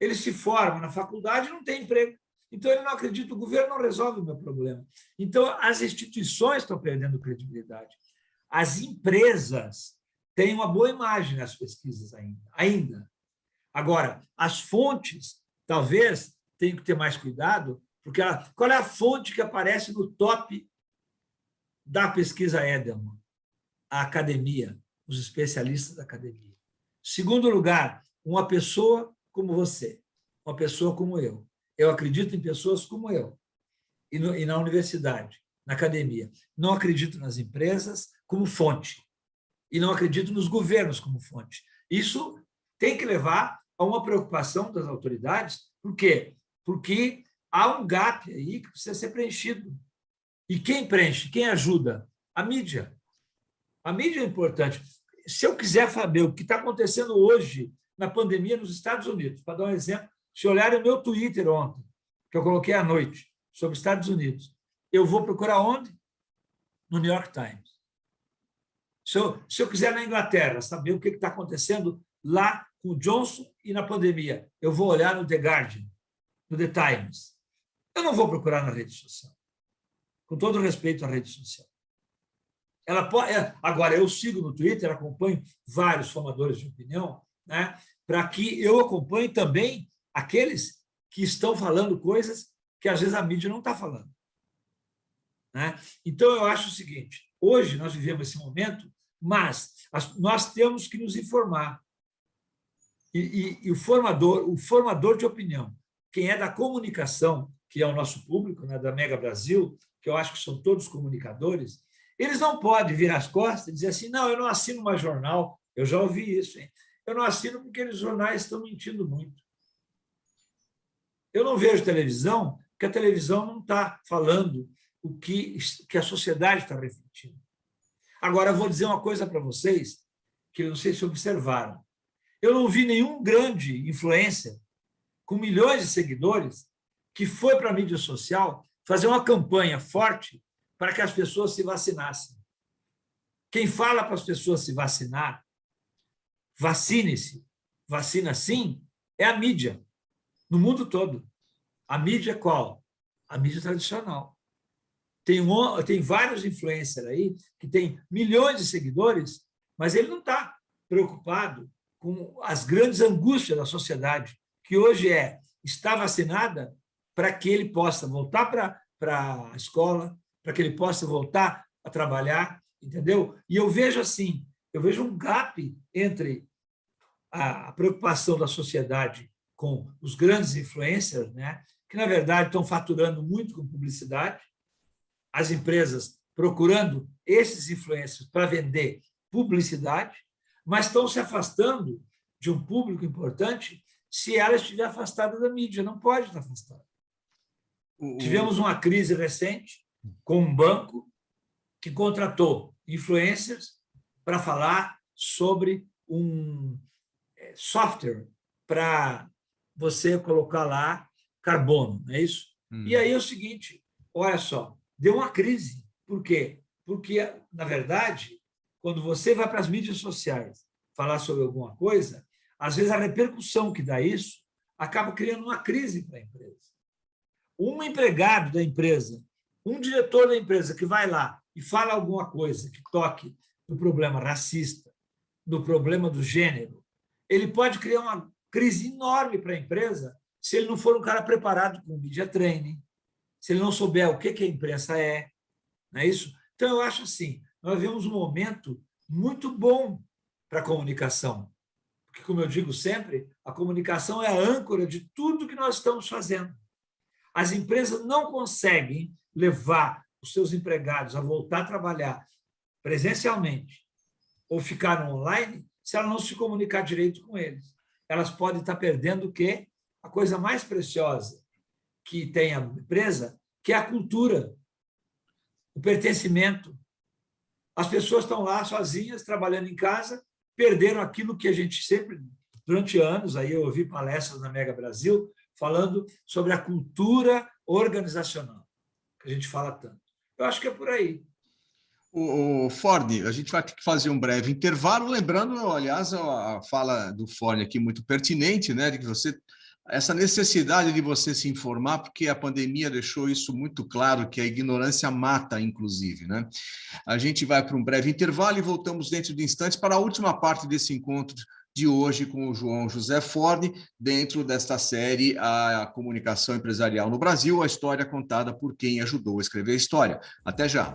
[SPEAKER 3] Ele se forma na faculdade e não tem emprego. Então, ele não acredita, o governo não resolve o meu problema. Então, as instituições estão perdendo credibilidade. As empresas têm uma boa imagem nas pesquisas ainda. Agora, as fontes, talvez, tenham que ter mais cuidado, porque qual é a fonte que aparece no top da pesquisa Edelman? A academia, os especialistas da academia. Segundo lugar, uma pessoa como você, uma pessoa como eu. Eu acredito em pessoas como eu, e na universidade, na academia. Não acredito nas empresas como fonte, e não acredito nos governos como fonte. Isso tem que levar a uma preocupação das autoridades. Por quê? Porque há um gap aí que precisa ser preenchido. E quem preenche, quem ajuda? A mídia. A mídia é importante. Se eu quiser saber o que está acontecendo hoje na pandemia nos Estados Unidos, para dar um exemplo, se olharem o meu Twitter ontem, que eu coloquei à noite, sobre os Estados Unidos, eu vou procurar onde? No New York Times. Se eu quiser na Inglaterra saber o que está acontecendo lá com o Johnson e na pandemia, eu vou olhar no The Guardian, no The Times. Eu não vou procurar na rede social. Com todo respeito à rede social. Agora, eu sigo no Twitter, acompanho vários formadores de opinião, né, para que eu acompanhe também aqueles que estão falando coisas que, às vezes, a mídia não está falando. Né? Então, eu acho o seguinte, hoje nós vivemos esse momento, mas nós temos que nos informar. E o formador de opinião, quem é da comunicação, que é o nosso público, né, da Mega Brasil, que eu acho que são todos comunicadores, eles não podem virar as costas e dizer assim, não, eu não assino mais jornal. Eu já ouvi isso, hein? Eu não assino porque os jornais estão mentindo muito. Eu não vejo televisão, porque a televisão não está falando o que a sociedade está refletindo. Agora, eu vou dizer uma coisa para vocês, que eu não sei se observaram. Eu não vi nenhum grande influencer com milhões de seguidores que foi para a mídia social fazer uma campanha forte para que as pessoas se vacinassem. Quem fala para as pessoas se vacinar, vacine-se, vacina sim, é a mídia, no mundo todo. A mídia é qual? A mídia tradicional. Tem vários influencers aí que têm milhões de seguidores, mas ele não está preocupado com as grandes angústias da sociedade, que hoje está vacinada para que ele possa voltar para a escola, para que ele possa voltar a trabalhar, entendeu? E eu vejo assim, eu vejo um gap entre a preocupação da sociedade com os grandes influencers, né, que, na verdade, estão faturando muito com publicidade, as empresas procurando esses influencers para vender publicidade, mas estão se afastando de um público importante se ela estiver afastada da mídia. Não pode estar afastada. Tivemos uma crise recente com um banco que contratou influencers para falar sobre um software para você colocar lá carbono, não é isso? E aí é o seguinte, olha só, deu uma crise. Por quê? Porque, na verdade, quando você vai para as mídias sociais falar sobre alguma coisa, às vezes a repercussão que dá isso acaba criando uma crise para a empresa. Um empregado da empresa, um diretor da empresa que vai lá e fala alguma coisa que toque no problema racista, no problema do gênero, ele pode criar uma crise enorme para a empresa se ele não for um cara preparado com media training, se ele não souber o que a imprensa é, não é isso? Então, eu acho assim, nós vivemos um momento muito bom para a comunicação, porque, como eu digo sempre, a comunicação é a âncora de tudo que nós estamos fazendo. As empresas não conseguem levar os seus empregados a voltar a trabalhar presencialmente ou ficar no online se ela não se comunicar direito com eles. Elas podem estar perdendo o quê? A coisa mais preciosa que tem a empresa, que é a cultura, o pertencimento. As pessoas estão lá sozinhas, trabalhando em casa, perderam aquilo que a gente sempre, durante anos, aí eu ouvi palestras na Mega Brasil, falando sobre a cultura organizacional, que a gente fala tanto. Eu acho que é por aí.
[SPEAKER 1] O Ford, a gente vai ter que fazer um breve intervalo, lembrando, aliás, a fala do Ford aqui muito pertinente, né, de que essa necessidade de você se informar, porque a pandemia deixou isso muito claro, que a ignorância mata, inclusive, né? A gente vai para um breve intervalo e voltamos dentro de instantes para a última parte desse encontro de hoje com o João José Ford, dentro desta série A Comunicação Empresarial no Brasil, a história contada por quem ajudou a escrever a história. Até já!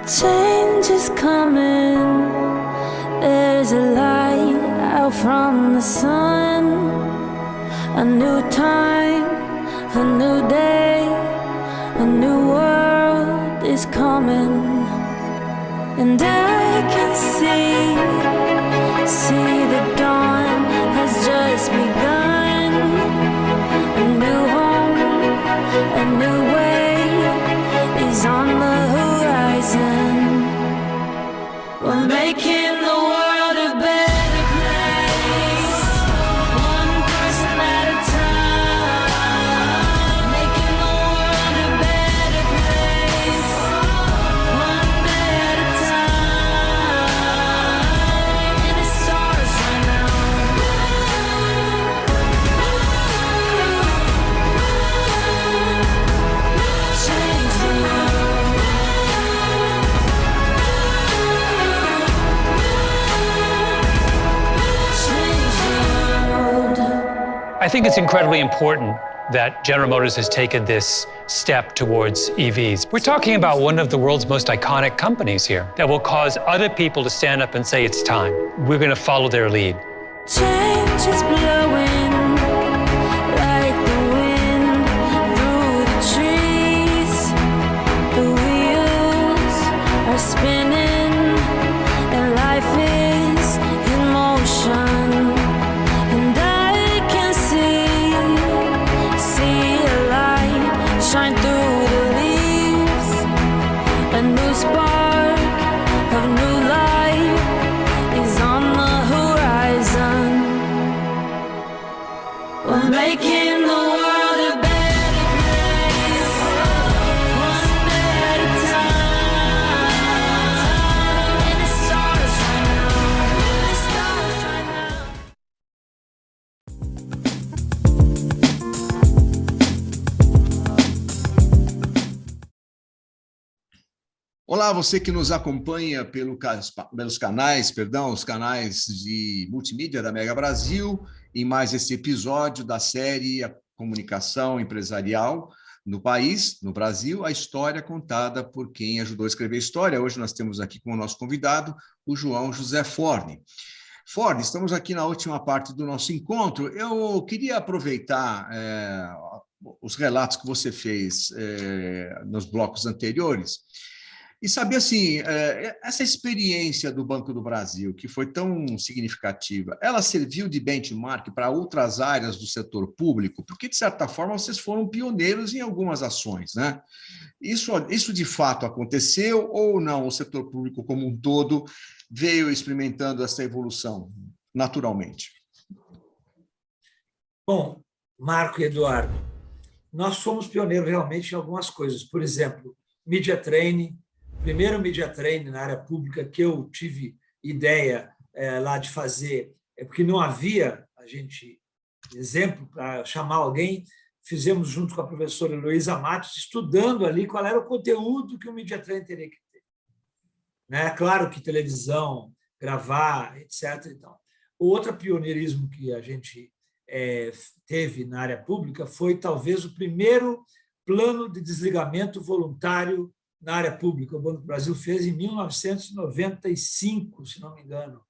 [SPEAKER 4] Change is coming. There's a light out from the sun. A new time, a new day, a new world is coming. And I can see the dawn has just begun. A new home, a new way is on the horizon. We're making the world a better place, one person at a time. Making the world a better place, one day at a time. In a
[SPEAKER 5] I think it's incredibly important that General Motors has taken this step towards EVs. We're talking about one of the world's most iconic companies here that will cause other people to stand up and say it's time. We're going to follow their lead.
[SPEAKER 4] Change is blowing like the wind through the trees. The wheels are spinning and life is in motion. And I can see a light shine through the leaves. A new spark of new life is on the horizon. We're making the world a better place, one day at a time. And it starts right now. It starts right now.
[SPEAKER 1] Olá, você que nos acompanha pelos canais, os canais de multimídia da Mega Brasil, em mais esse episódio da série A Comunicação Empresarial no país, no Brasil, a história contada por quem ajudou a escrever a história. Hoje nós temos aqui como nosso convidado o João José Forni. Forni, estamos aqui na última parte do nosso encontro. Eu queria aproveitar os relatos que você fez nos blocos anteriores e saber, assim, essa experiência do Banco do Brasil, que foi tão significativa, ela serviu de benchmark para outras áreas do setor público? Porque, de certa forma, vocês foram pioneiros em algumas ações, né? Isso de fato aconteceu ou não? O setor público como um todo veio experimentando essa evolução naturalmente?
[SPEAKER 3] Bom, Marco e Eduardo, nós fomos pioneiros realmente em algumas coisas. Por exemplo, Media Training, primeiro Media Training na área pública que eu tive ideia lá de fazer, porque não havia, exemplo, para chamar alguém, fizemos junto com a professora Heloísa Matos, estudando ali qual era o conteúdo que o Media Training teria que ter. Né? Claro que televisão, gravar, etc. Então, outro pioneirismo que a gente teve na área pública foi talvez o primeiro plano de desligamento voluntário na área pública. O Banco do Brasil fez em 1995, se não me engano,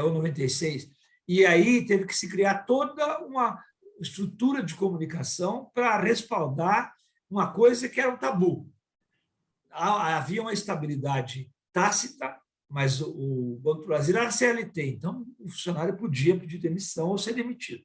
[SPEAKER 3] ou 96. E aí teve que se criar toda uma estrutura de comunicação para respaldar uma coisa que era um tabu. Havia uma estabilidade tácita, mas o Banco do Brasil era CLT, então o funcionário podia pedir demissão ou ser demitido.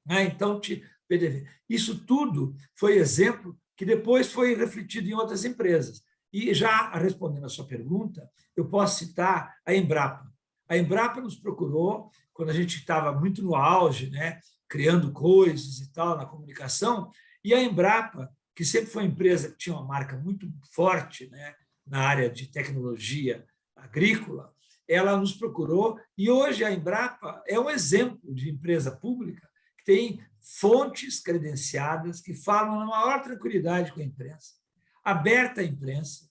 [SPEAKER 3] Então, PDV. Isso tudo foi exemplo que depois foi refletido em outras empresas. E já respondendo a sua pergunta, eu posso citar a Embrapa. A Embrapa nos procurou quando a gente estava muito no auge, né, criando coisas e tal na comunicação, e a Embrapa, que sempre foi uma empresa que tinha uma marca muito forte, né, na área de tecnologia agrícola, ela nos procurou, e hoje a Embrapa é um exemplo de empresa pública que tem fontes credenciadas que falam na maior tranquilidade com a imprensa, aberta à imprensa,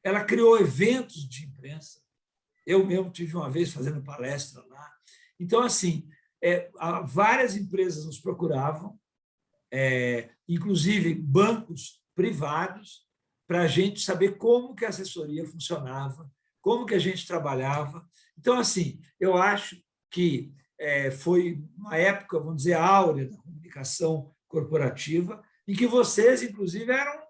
[SPEAKER 3] ela criou eventos de imprensa. Eu mesmo tive uma vez fazendo palestra lá. Então, assim, várias empresas nos procuravam, inclusive bancos privados, para a gente saber como que a assessoria funcionava, como que a gente trabalhava. Então, assim, eu acho que foi uma época, vamos dizer, áurea da comunicação corporativa, em que vocês, inclusive, eram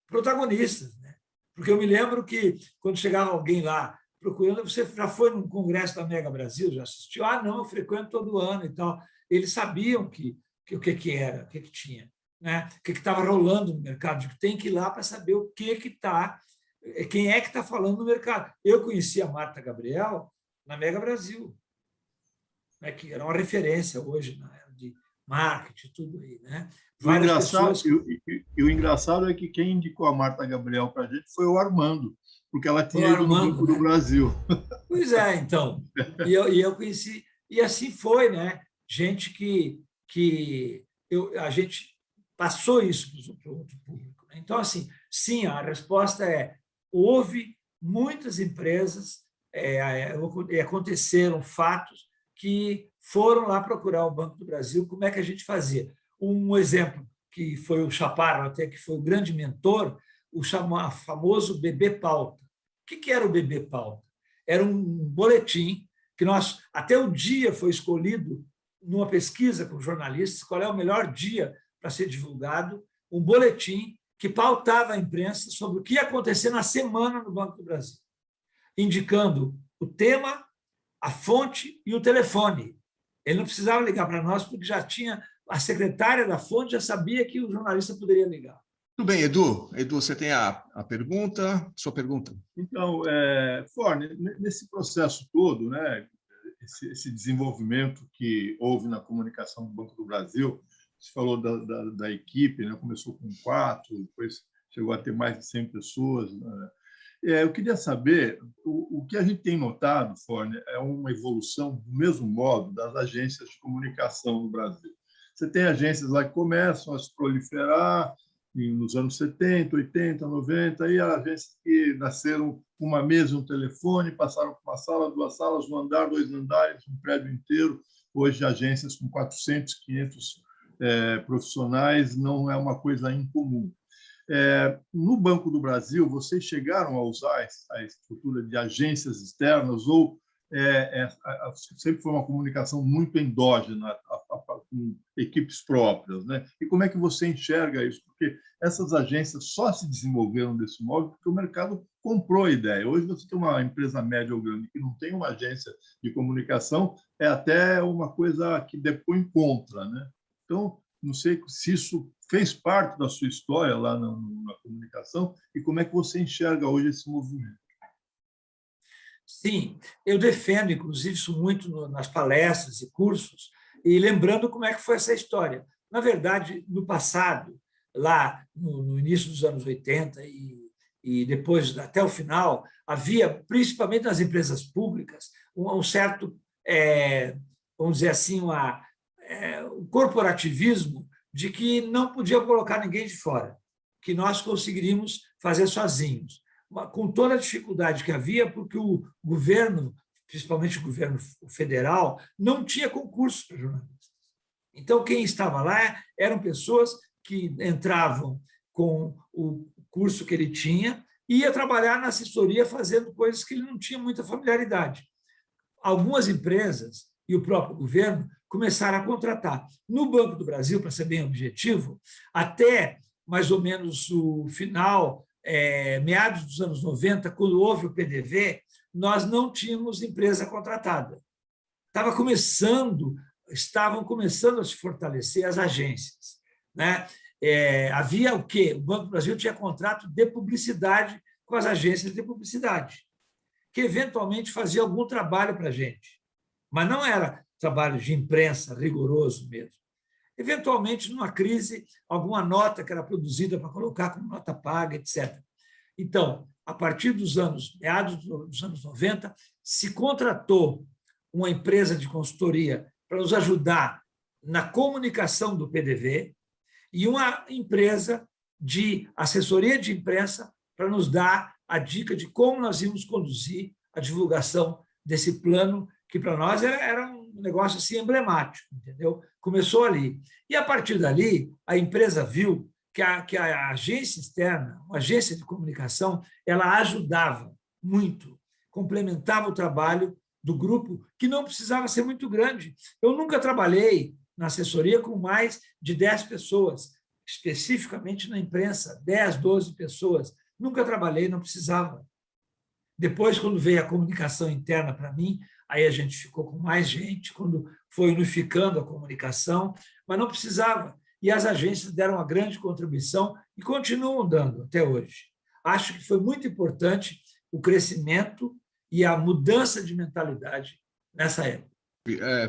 [SPEAKER 3] protagonistas, né? Porque eu me lembro que, quando chegava alguém lá procurando, você já foi num congresso da Mega Brasil, já assistiu? Ah, não, eu frequento todo ano e tal. Eles sabiam o que era, o que tinha, né? O que estava rolando no mercado. Tem que ir lá para saber o que está, quem é que está falando no mercado. Eu conheci a Marta Gabriel na Mega Brasil, né? Que era uma referência hoje na era de marketing, tudo aí, né?
[SPEAKER 2] O engraçado é que quem indicou a Marta Gabriel para a gente foi o Armando, porque ela tinha ido no Banco do Brasil.
[SPEAKER 3] Pois é, então. E eu conheci, e assim foi, né? Gente a gente passou isso para o outro público. Né? Então, assim, sim, a resposta houve muitas empresas, aconteceram fatos que foram lá procurar o Banco do Brasil como é que a gente fazia. Um exemplo que foi o Chaparro, até que foi o grande mentor, o famoso BB Pauta. O que era o BB Pauta? Era um boletim que nós, até o dia foi escolhido numa pesquisa com jornalistas, qual é o melhor dia para ser divulgado, um boletim que pautava a imprensa sobre o que ia acontecer na semana no Banco do Brasil, indicando o tema, a fonte e o telefone. Ele não precisava ligar para nós, porque já tinha a secretária da fonte, já sabia que o jornalista poderia ligar.
[SPEAKER 1] Tudo bem, Edu. Edu, você tem a pergunta? Sua pergunta.
[SPEAKER 2] Então, Forne, nesse processo todo, né, esse desenvolvimento que houve na comunicação do Banco do Brasil, você falou da equipe, né, começou com 4, depois chegou a ter mais de 100 pessoas. Né? Eu queria saber, o que a gente tem notado, Forne, é uma evolução do mesmo modo das agências de comunicação no Brasil. Você tem agências lá que começam a se proliferar nos anos 70, 80, 90, e agências que nasceram com uma mesa e um telefone, passaram por uma sala, 2 salas, 1 andar, 2 andares, um prédio inteiro. Hoje, agências com 400, 500 profissionais não é uma coisa incomum. No Banco do Brasil, vocês chegaram a usar a estrutura de agências externas ou sempre foi uma comunicação muito endógena, com equipes próprias, né? E como é que você enxerga isso? Porque essas agências só se desenvolveram desse modo porque o mercado comprou a ideia. Hoje você tem uma empresa média ou grande que não tem uma agência de comunicação, é até uma coisa que depõe contra, né? Então, não sei se isso fez parte da sua história lá na comunicação e como é que você enxerga hoje esse movimento.
[SPEAKER 3] Sim, eu defendo, inclusive, isso muito nas palestras e cursos, e lembrando como é que foi essa história. Na verdade, no passado, lá no início dos anos 80 e depois, até o final, havia, principalmente nas empresas públicas, um certo, vamos dizer assim, um corporativismo de que não podia colocar ninguém de fora, que nós conseguiríamos fazer sozinhos, com toda a dificuldade que havia, porque o governo, principalmente o governo federal, não tinha concurso para jornalistas. Então, quem estava lá eram pessoas que entravam com o curso que ele tinha e ia trabalhar na assessoria fazendo coisas que ele não tinha muita familiaridade. Algumas empresas e o próprio governo começaram a contratar. No Banco do Brasil, para ser bem objetivo, até mais ou menos o final, meados dos anos 90, quando houve o PDV, nós não tínhamos empresa contratada. Estavam começando a se fortalecer as agências, né? Havia o quê? O Banco do Brasil tinha contrato de publicidade com as agências de publicidade, que eventualmente fazia algum trabalho para a gente, mas não era trabalho de imprensa rigoroso mesmo. Eventualmente, numa crise, alguma nota que era produzida para colocar como nota paga, etc. Então, a partir meados dos anos 90, se contratou uma empresa de consultoria para nos ajudar na comunicação do PDV e uma empresa de assessoria de imprensa para nos dar a dica de como nós íamos conduzir a divulgação desse plano, que para nós era um negócio assim emblemático, entendeu? Começou ali. E, a partir dali, a empresa viu que a agência externa, uma agência de comunicação, ela ajudava muito, complementava o trabalho do grupo, que não precisava ser muito grande. Eu nunca trabalhei na assessoria com mais de 10 pessoas, especificamente na imprensa, 10, 12 pessoas. Nunca trabalhei, não precisava. Depois, quando veio a comunicação interna para mim, aí a gente ficou com mais gente, quando foi unificando a comunicação, mas não precisava. E as agências deram uma grande contribuição e continuam dando até hoje. Acho que foi muito importante o crescimento e a mudança de mentalidade nessa época.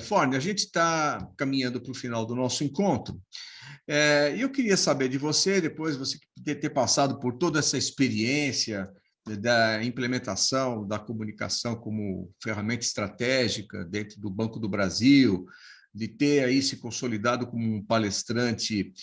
[SPEAKER 1] Forne, a gente está caminhando para o final do nosso encontro. Eu queria saber de você, depois você ter passado por toda essa experiência da implementação da comunicação como ferramenta estratégica dentro do Banco do Brasil, de ter aí se consolidado como um palestrante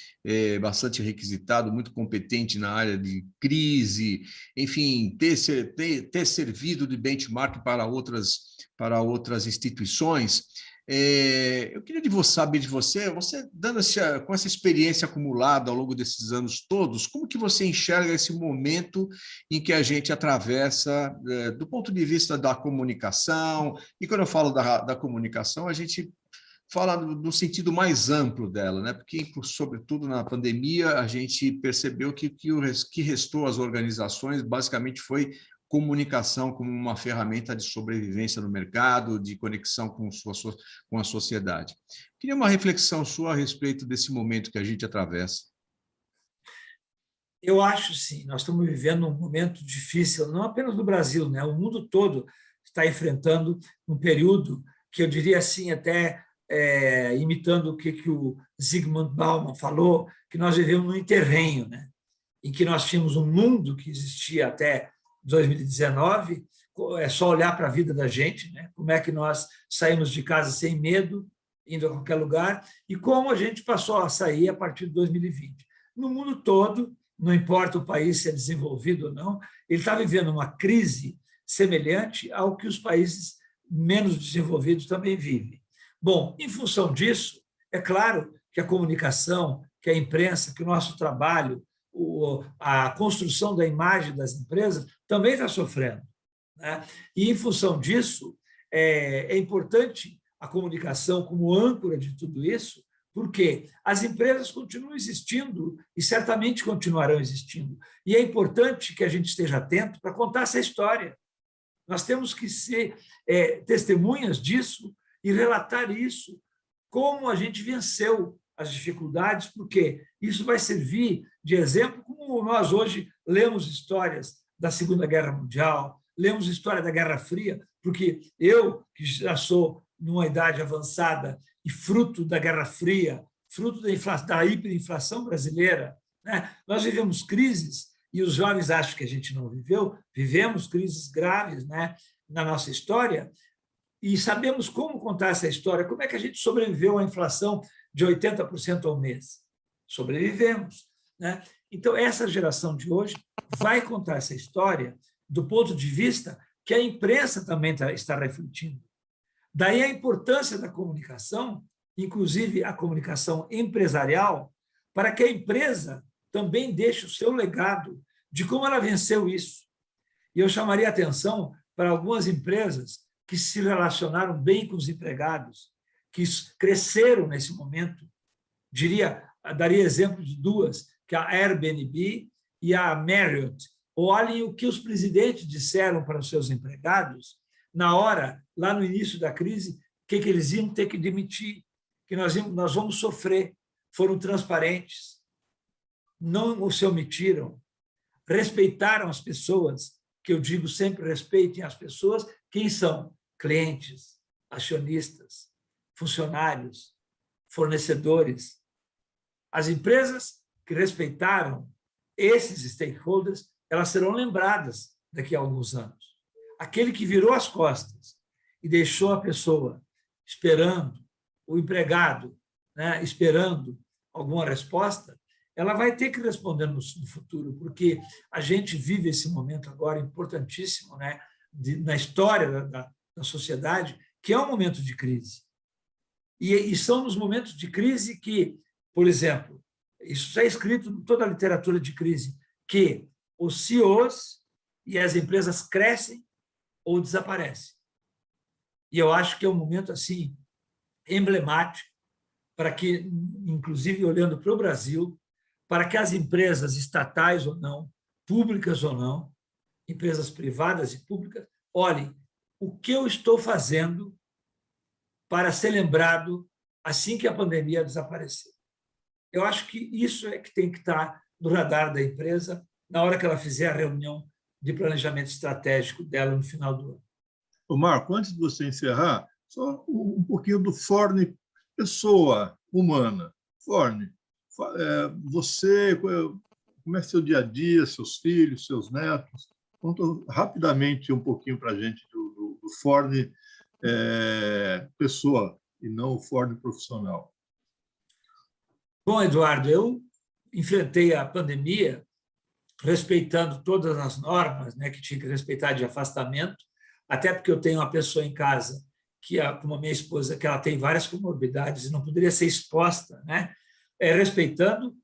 [SPEAKER 1] bastante requisitado, muito competente na área de crise, enfim, ter servido de benchmark para outras instituições. Eu queria saber de você, dando com essa experiência acumulada ao longo desses anos todos, como que você enxerga esse momento em que a gente atravessa, do ponto de vista da comunicação, e quando eu falo da comunicação, a gente fala no sentido mais amplo dela, né? Porque, sobretudo na pandemia, a gente percebeu que o que restou às organizações basicamente foi comunicação como uma ferramenta de sobrevivência no mercado, de conexão com a sociedade. Queria uma reflexão sua a respeito desse momento que a gente atravessa.
[SPEAKER 3] Eu acho, sim, nós estamos vivendo um momento difícil, não apenas no Brasil, né? O mundo todo está enfrentando um período que eu diria assim, até imitando o que o Zygmunt Bauman falou, que nós vivemos no interregno, né? Em que nós tínhamos um mundo que existia até 2019, é só olhar para a vida da gente, né? Como é que nós saímos de casa sem medo, indo a qualquer lugar, e como a gente passou a sair a partir de 2020. No mundo todo, não importa o país se é desenvolvido ou não, ele está vivendo uma crise semelhante ao que os países menos desenvolvidos também vivem. Bom, em função disso, é claro que a comunicação, que a imprensa, que o nosso trabalho, a construção da imagem das empresas também está sofrendo, né? E, em função disso, é importante a comunicação como âncora de tudo isso, porque as empresas continuam existindo e certamente continuarão existindo. E é importante que a gente esteja atento para contar essa história. Nós temos que ser testemunhas disso e relatar isso, como a gente venceu as dificuldades, porque isso vai servir de exemplo, como nós hoje lemos histórias da Segunda Guerra Mundial, lemos história da Guerra Fria, porque eu, que já sou numa idade avançada e fruto da Guerra Fria, fruto da hiperinflação brasileira, né? Nós vivemos crises, e os jovens acham que a gente não viveu, vivemos crises graves, né, na nossa história, e sabemos como contar essa história, como é que a gente sobreviveu à inflação de 80% ao mês. Sobrevivemos, né? Então, essa geração de hoje vai contar essa história do ponto de vista que a imprensa também está refletindo. Daí a importância da comunicação, inclusive a comunicação empresarial, para que a empresa também deixe o seu legado de como ela venceu isso. E eu chamaria a atenção para algumas empresas que se relacionaram bem com os empregados, que cresceram nesse momento. Daria exemplo de duas, que é a Airbnb e a Marriott. Olhem o que os presidentes disseram para os seus empregados na hora, lá no início da crise, que eles iam ter que demitir, que nós vamos sofrer. Foram transparentes, não se omitiram, respeitaram as pessoas, que eu digo sempre respeitem as pessoas. Quem são? Clientes, acionistas, funcionários, fornecedores. As empresas que respeitaram esses stakeholders, elas serão lembradas daqui a alguns anos. Aquele que virou as costas e deixou a pessoa esperando, o empregado, né, esperando alguma resposta, ela vai ter que responder no futuro, porque a gente vive esse momento agora importantíssimo, né, na história da sociedade, que é um momento de crise. E são nos momentos de crise que, por exemplo, isso está escrito em toda a literatura de crise, que os CEOs e as empresas crescem ou desaparecem. E eu acho que é um momento assim emblemático para que, inclusive olhando para o Brasil, para que as empresas estatais ou não, públicas ou não, empresas privadas e públicas, olhem o que eu estou fazendo para ser lembrado assim que a pandemia desaparecer. Eu acho que isso é que tem que estar no radar da empresa na hora que ela fizer a reunião de planejamento estratégico dela no final do ano.
[SPEAKER 2] Ô Marco, antes de você encerrar, só um pouquinho do Forne, pessoa humana. Forne, você, como é seu dia a dia, seus filhos, seus netos? Conta rapidamente um pouquinho para a gente do Forne pessoa e não o Forne profissional.
[SPEAKER 3] Bom, Eduardo, eu enfrentei a pandemia respeitando todas as normas, né, que tinha que respeitar de afastamento, até porque eu tenho uma pessoa em casa como a minha esposa, que ela tem várias comorbidades e não poderia ser exposta, né? Respeitando.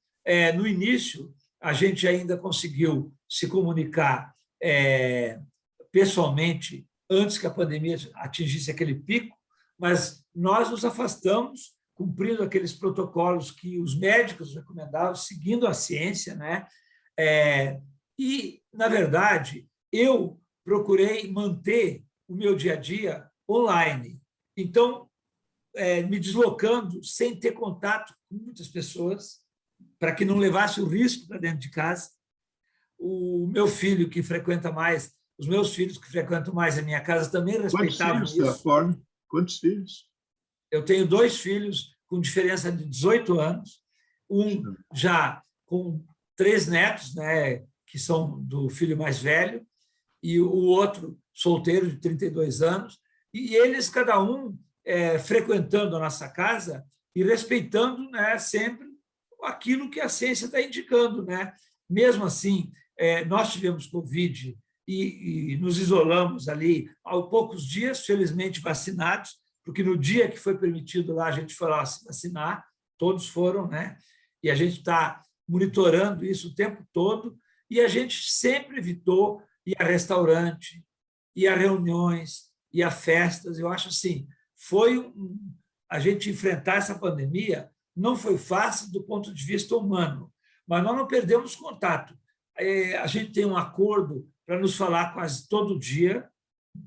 [SPEAKER 3] No início, a gente ainda conseguiu se comunicar pessoalmente antes que a pandemia atingisse aquele pico, mas nós nos afastamos, cumprindo aqueles protocolos que os médicos recomendavam, seguindo a ciência, né? E, na verdade, eu procurei manter o meu dia a dia online. Então, me deslocando sem ter contato com muitas pessoas, para que não levasse o risco para dentro de casa. O meu filho, que frequenta mais, os meus filhos que frequentam mais a minha casa também respeitavam isso.
[SPEAKER 2] Quantos filhos, Quantos filhos?
[SPEAKER 3] Eu tenho 2 filhos com diferença de 18 anos, um já com 3 netos, né, que são do filho mais velho, e o outro solteiro de 32 anos, e eles, cada um, frequentando a nossa casa e respeitando, né, sempre aquilo que a ciência está indicando, né? Mesmo assim, nós tivemos Covid e nos isolamos ali há poucos dias, felizmente vacinados, porque no dia que foi permitido lá a gente foi lá se vacinar, todos foram, né? E a gente está monitorando isso o tempo todo, e a gente sempre evitou ir a restaurante, ir a reuniões, ir a festas. Eu acho assim, a gente enfrentar essa pandemia não foi fácil do ponto de vista humano, mas nós não perdemos contato. A gente tem um acordo para nos falar quase todo dia,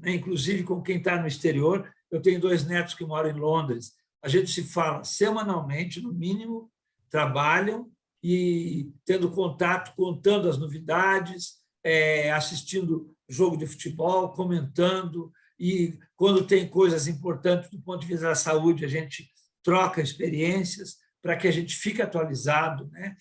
[SPEAKER 3] né, inclusive com quem está no exterior. Eu tenho 2 netos que moram em Londres. A gente se fala semanalmente, no mínimo, trabalham e tendo contato, contando as novidades, assistindo jogo de futebol, comentando, e quando tem coisas importantes do ponto de vista da saúde, a gente troca experiências para que a gente fique atualizado, né?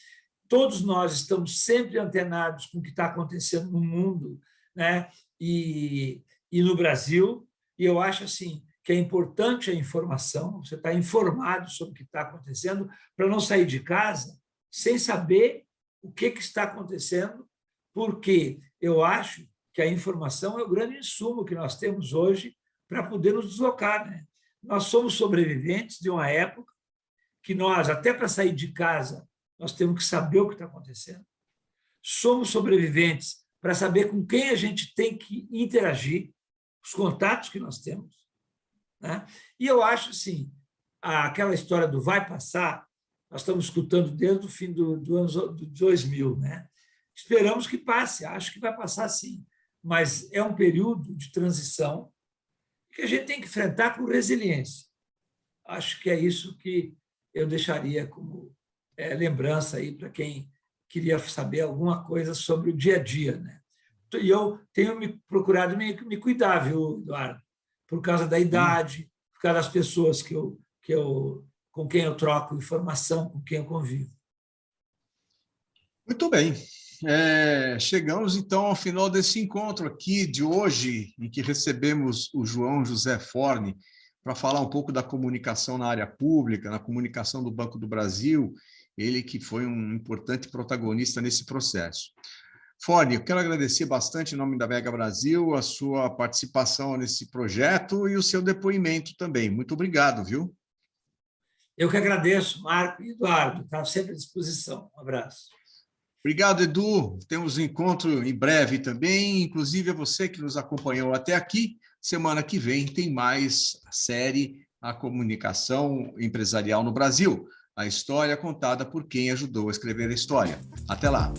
[SPEAKER 3] Todos nós estamos sempre antenados com o que está acontecendo no mundo, né? E no Brasil, e eu acho assim que é importante a informação, você está informado sobre o que está acontecendo, para não sair de casa sem saber o que está acontecendo, porque eu acho que a informação é o grande insumo que nós temos hoje para poder nos deslocar, né? Nós somos sobreviventes de uma época que nós, até para sair de casa, nós temos que saber o que está acontecendo. Somos sobreviventes para saber com quem a gente tem que interagir, os contatos que nós temos, né? E eu acho assim, aquela história do vai passar, nós estamos escutando desde o fim do ano 2000, né? Esperamos que passe, acho que vai passar sim, mas é um período de transição que a gente tem que enfrentar com resiliência. Acho que é isso que eu deixaria como lembrança aí para quem queria saber alguma coisa sobre o dia a dia, né? E eu tenho me procurado me cuidar, viu, Eduardo? Por causa da idade, por causa das pessoas com quem eu troco informação, com quem eu convivo.
[SPEAKER 1] Muito bem. Chegamos, então, ao final desse encontro aqui de hoje, em que recebemos o João José Forni para falar um pouco da comunicação na área pública, na comunicação do Banco do Brasil, ele que foi um importante protagonista nesse processo. Forni, eu quero agradecer bastante, em nome da Mega Brasil, a sua participação nesse projeto e o seu depoimento também. Muito obrigado, viu?
[SPEAKER 3] Eu que agradeço, Marco e Eduardo. Está sempre à disposição. Um abraço.
[SPEAKER 1] Obrigado, Edu. Temos um encontro em breve também, inclusive a você que nos acompanhou até aqui. Semana que vem tem mais a série A Comunicação Empresarial no Brasil, a história contada por quem ajudou a escrever a história. Até lá!